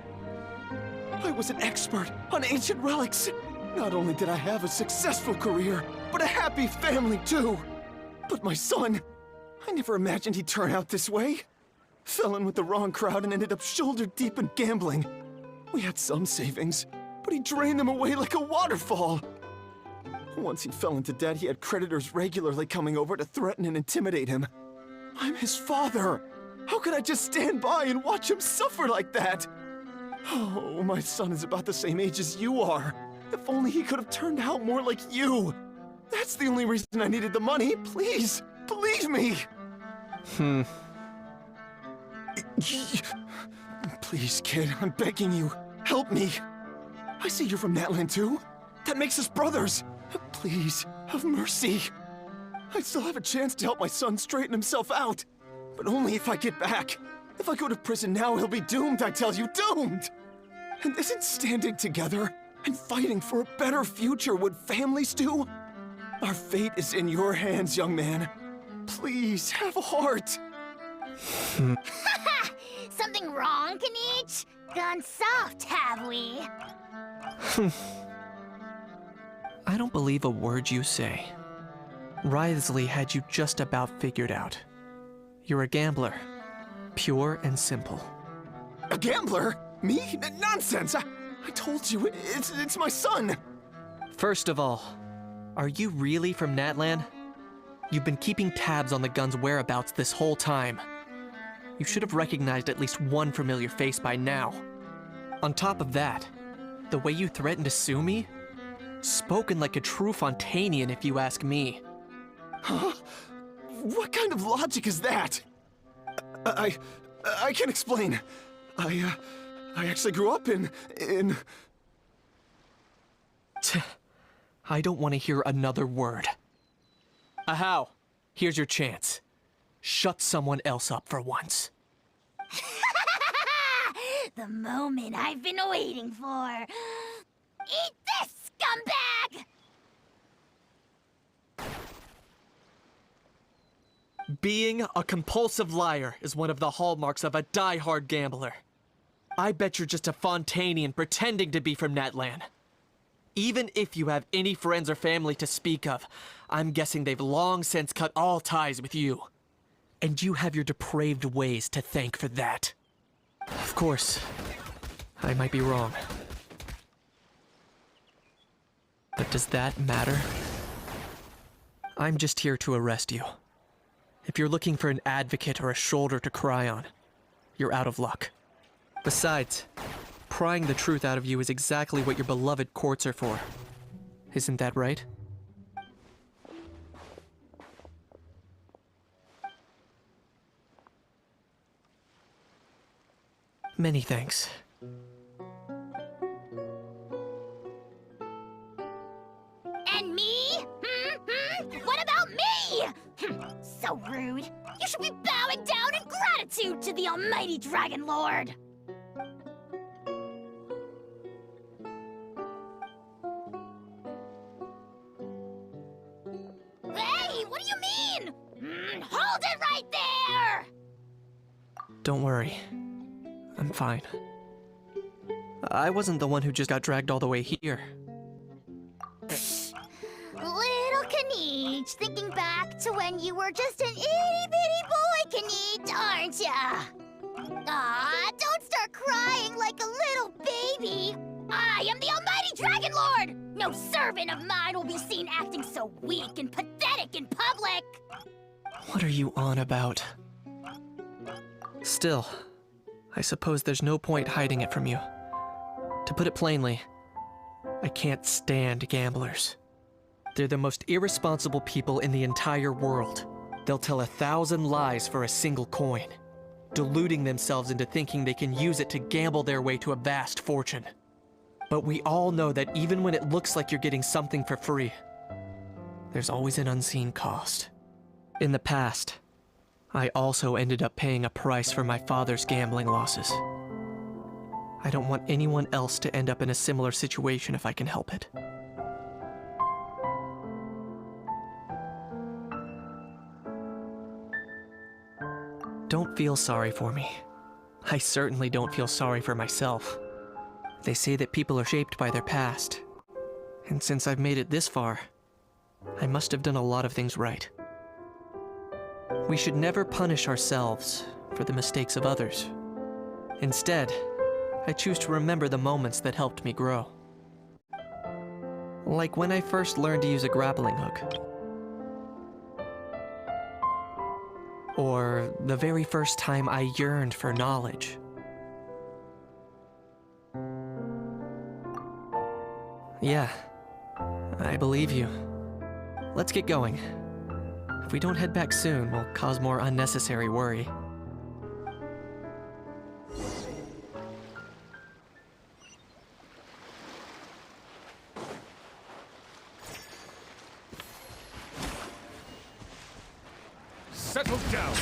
I was an expert on ancient relics. Not only did I have a successful career, but a happy family too. But my son, I never imagined he'd turn out this way. Fell in with the wrong crowd and ended up shoulder deep in gambling. We had some savings, but he drained them away like a waterfall. Once he fell into debt, he had creditors regularly coming over to threaten and intimidate him. I'm his father. How could I just stand by and watch him suffer like that? Oh, my son is about the same age as you are. If only he could have turned out more like you. That's the only reason I needed the money. Please, believe me. Please, kid, I'm begging you. Help me. I see you're from Natlan too. That makes us brothers. Please, have mercy. I still have a chance to help my son straighten himself out. But only if I get back. If I go to prison now, he'll be doomed, I tell you, doomed! And isn't standing together and fighting for a better future what families do? Our fate is in your hands, young man. Please, have a heart. Something wrong, Kanich? Gone soft, have we? I don't believe a word you say. Wriothesley had you just about figured out. You're a gambler. Pure and simple. A gambler? Me? Nonsense! I told you, it's my son! First of all, are you really from Natlan? You've been keeping tabs on the gun's whereabouts this whole time. You should have recognized at least one familiar face by now. On top of that, the way you threatened to sue me? Spoken like a true Fontainian, if you ask me. Huh? What kind of logic is that? I can explain. I actually grew up in... I don't want to hear another word. Ahau, here's your chance. Shut someone else up for once. The moment I've been waiting for. Eat this, scumbag! Being a compulsive liar is one of the hallmarks of a die-hard gambler. I bet you're just a Fontainian pretending to be from Natlan. Even if you have any friends or family to speak of, I'm guessing they've long since cut all ties with you. And you have your depraved ways to thank for that. Of course, I might be wrong. But does that matter? I'm just here to arrest you. If you're looking for an advocate or a shoulder to cry on, you're out of luck. Besides, prying the truth out of you is exactly what your beloved courts are for. Isn't that right? Many thanks. And me? What about me? So rude. You should be bowing down in gratitude to the almighty Dragon Lord. Hey, what do you mean? Hold it right there! Don't worry. I'm fine. I wasn't the one who just got dragged all the way here. Little Kanich, thinking back to when you were just an itty-bitty boy, Kanich, aren't ya? Aw, don't start crying like a little baby. I am the almighty Dragon Lord! No servant of mine will be seen acting so weak and pathetic in public! What are you on about? Still, I suppose there's no point hiding it from you. To put it plainly, I can't stand gamblers. They're the most irresponsible people in the entire world. They'll tell 1,000 lies for a single coin, deluding themselves into thinking they can use it to gamble their way to a vast fortune. But we all know that even when it looks like you're getting something for free, there's always an unseen cost. In the past, I also ended up paying a price for my father's gambling losses. I don't want anyone else to end up in a similar situation if I can help it. Don't feel sorry for me. I certainly don't feel sorry for myself. They say that people are shaped by their past. And since I've made it this far, I must have done a lot of things right. We should never punish ourselves for the mistakes of others. Instead, I choose to remember the moments that helped me grow. Like when I first learned to use a grappling hook. Or the very first time I yearned for knowledge. Yeah, I believe you. Let's get going. If we don't head back soon, we'll cause more unnecessary worry. Settle down.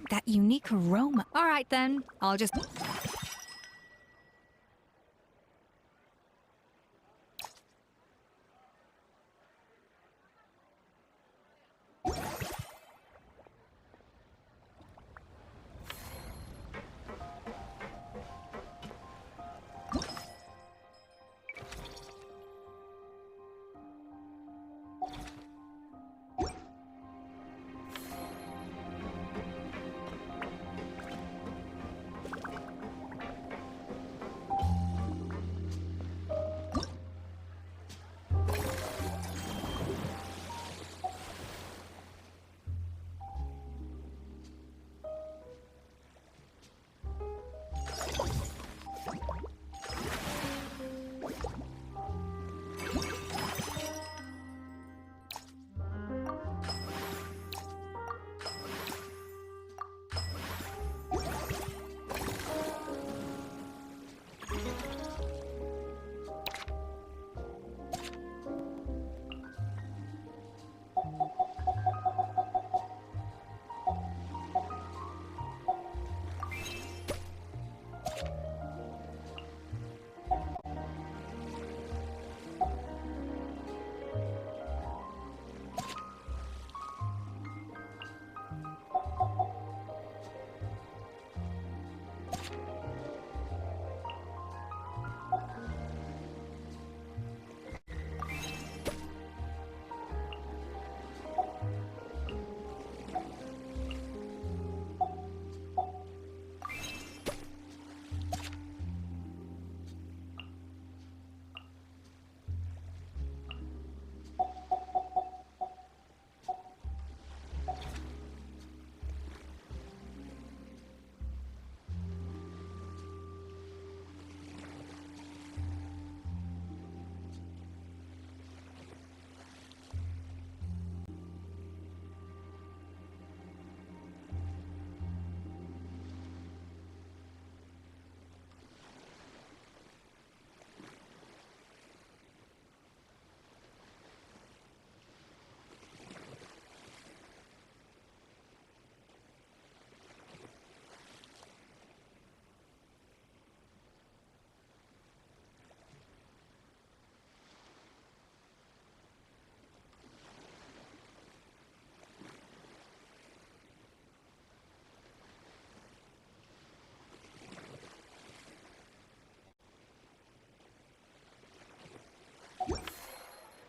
That unique aroma. All right then, I'll just...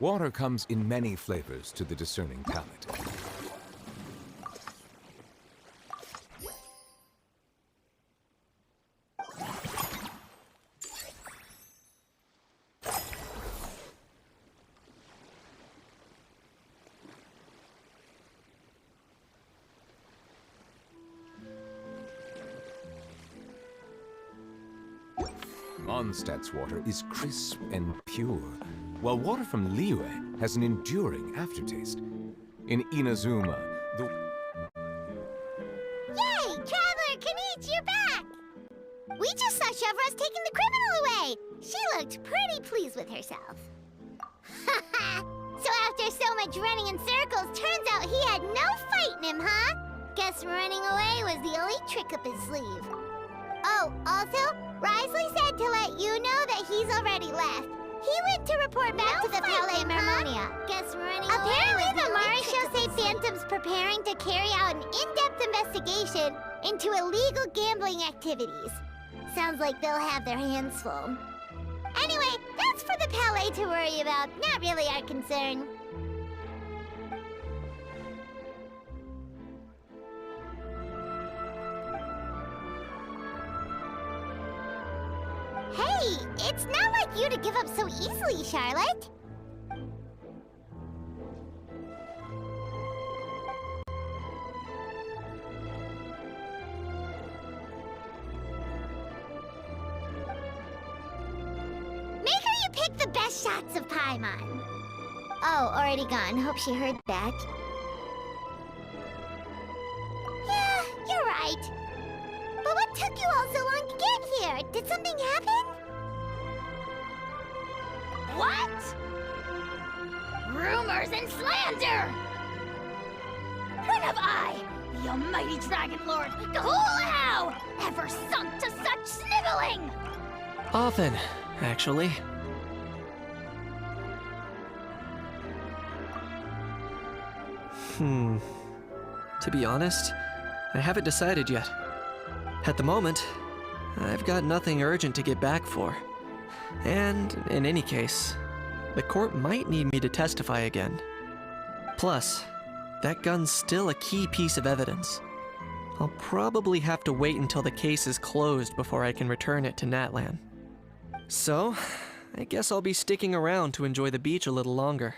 Water comes in many flavors to the discerning palate. Mondstadt's water is crisp and pure, while water from Liyue has an enduring aftertaste. In Inazuma, the... Yay! Traveler Kanich, you're back! We just saw Chevro's taking the criminal away! She looked pretty pleased with herself. So after so much running in circles, turns out he had no fight in him, huh? Guess running away was the only trick up his sleeve. Oh, also, Risley said to let you know that he's already left. He went to report back to the Palais Mermonia. Guess running Apparently away the Maréchaussée Phantom's preparing to carry out an in-depth investigation into illegal gambling activities. Sounds like they'll have their hands full. Anyway, that's for the Palais to worry about, not really our concern. Hey, it's not like you to give up so easily, Charlotte. Make her you pick the best shots of Paimon. Oh, already gone. Hope she heard that. Yeah, you're right. But what took you all so long to get here? Did something happen? What? Rumors and slander! When have I, the almighty Dragon Lord, Gahulahau, ever sunk to such sniveling? Often, actually. To be honest, I haven't decided yet. At the moment, I've got nothing urgent to get back for. And in any case, the court might need me to testify again. Plus, that gun's still a key piece of evidence. I'll probably have to wait until the case is closed before I can return it to Natlan. So, I guess I'll be sticking around to enjoy the beach a little longer.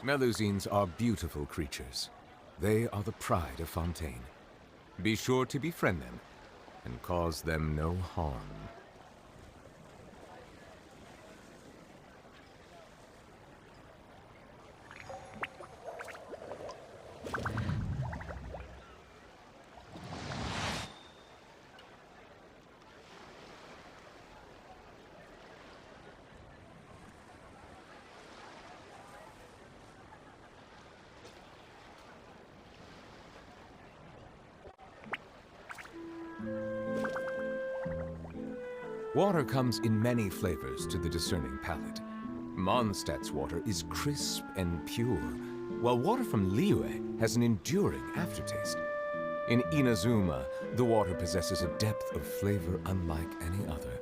Melusines are beautiful creatures. They are the pride of Fontaine. Be sure to befriend them and cause them no harm. Water comes in many flavors to the discerning palate. Mondstadt's water is crisp and pure, while water from Liyue has an enduring aftertaste. In Inazuma, the water possesses a depth of flavor unlike any other.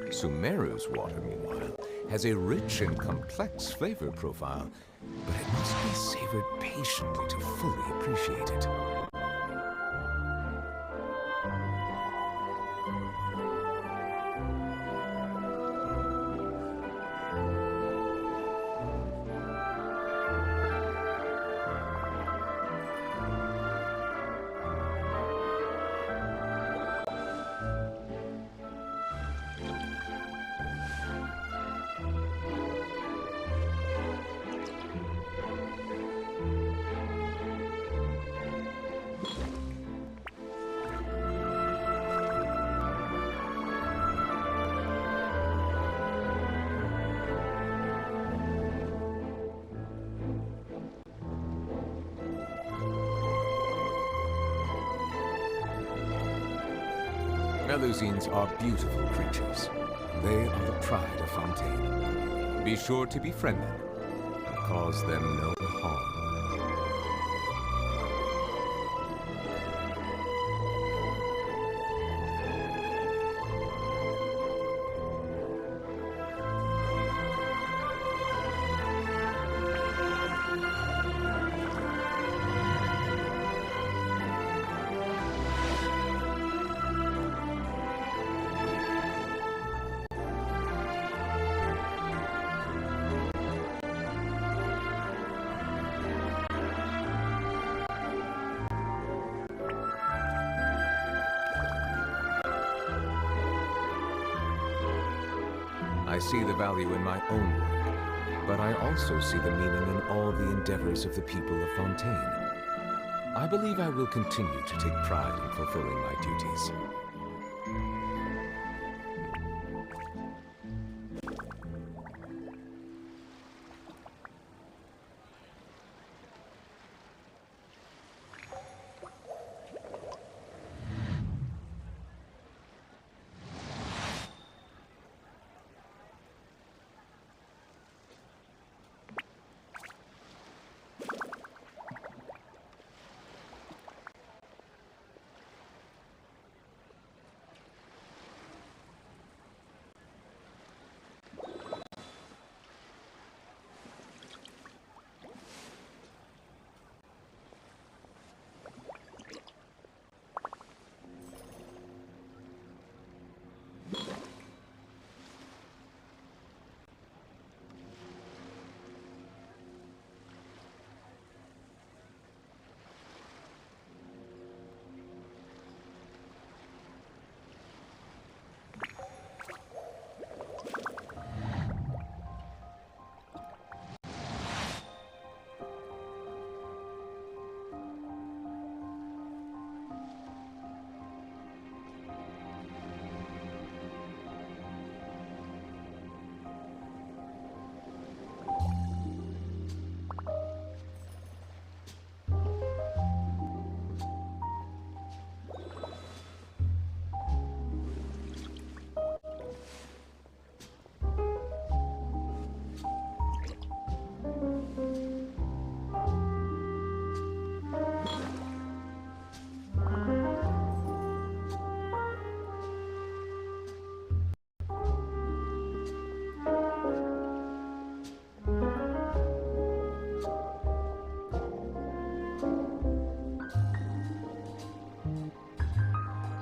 Sumeru's water, meanwhile, has a rich and complex flavor profile, but it must be savored patiently to fully appreciate it. Melusines are beautiful creatures. They are the pride of Fontaine. Be sure to befriend them and cause them no harm. I see the value in my own work, but I also see the meaning in all the endeavors of the people of Fontaine. I believe I will continue to take pride in fulfilling my duties.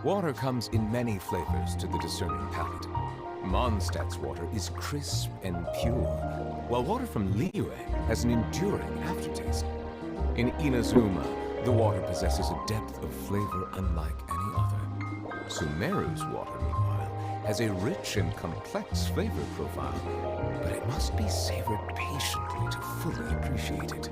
Water comes in many flavors to the discerning palate. Mondstadt's water is crisp and pure, while water from Liyue has an enduring aftertaste. In Inazuma, the water possesses a depth of flavor unlike any other. Sumeru's water, meanwhile, has a rich and complex flavor profile, but it must be savored patiently to fully appreciate it.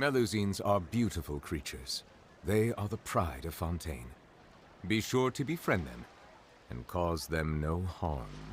Melusines are beautiful creatures. They are the pride of Fontaine. Be sure to befriend them and cause them no harm.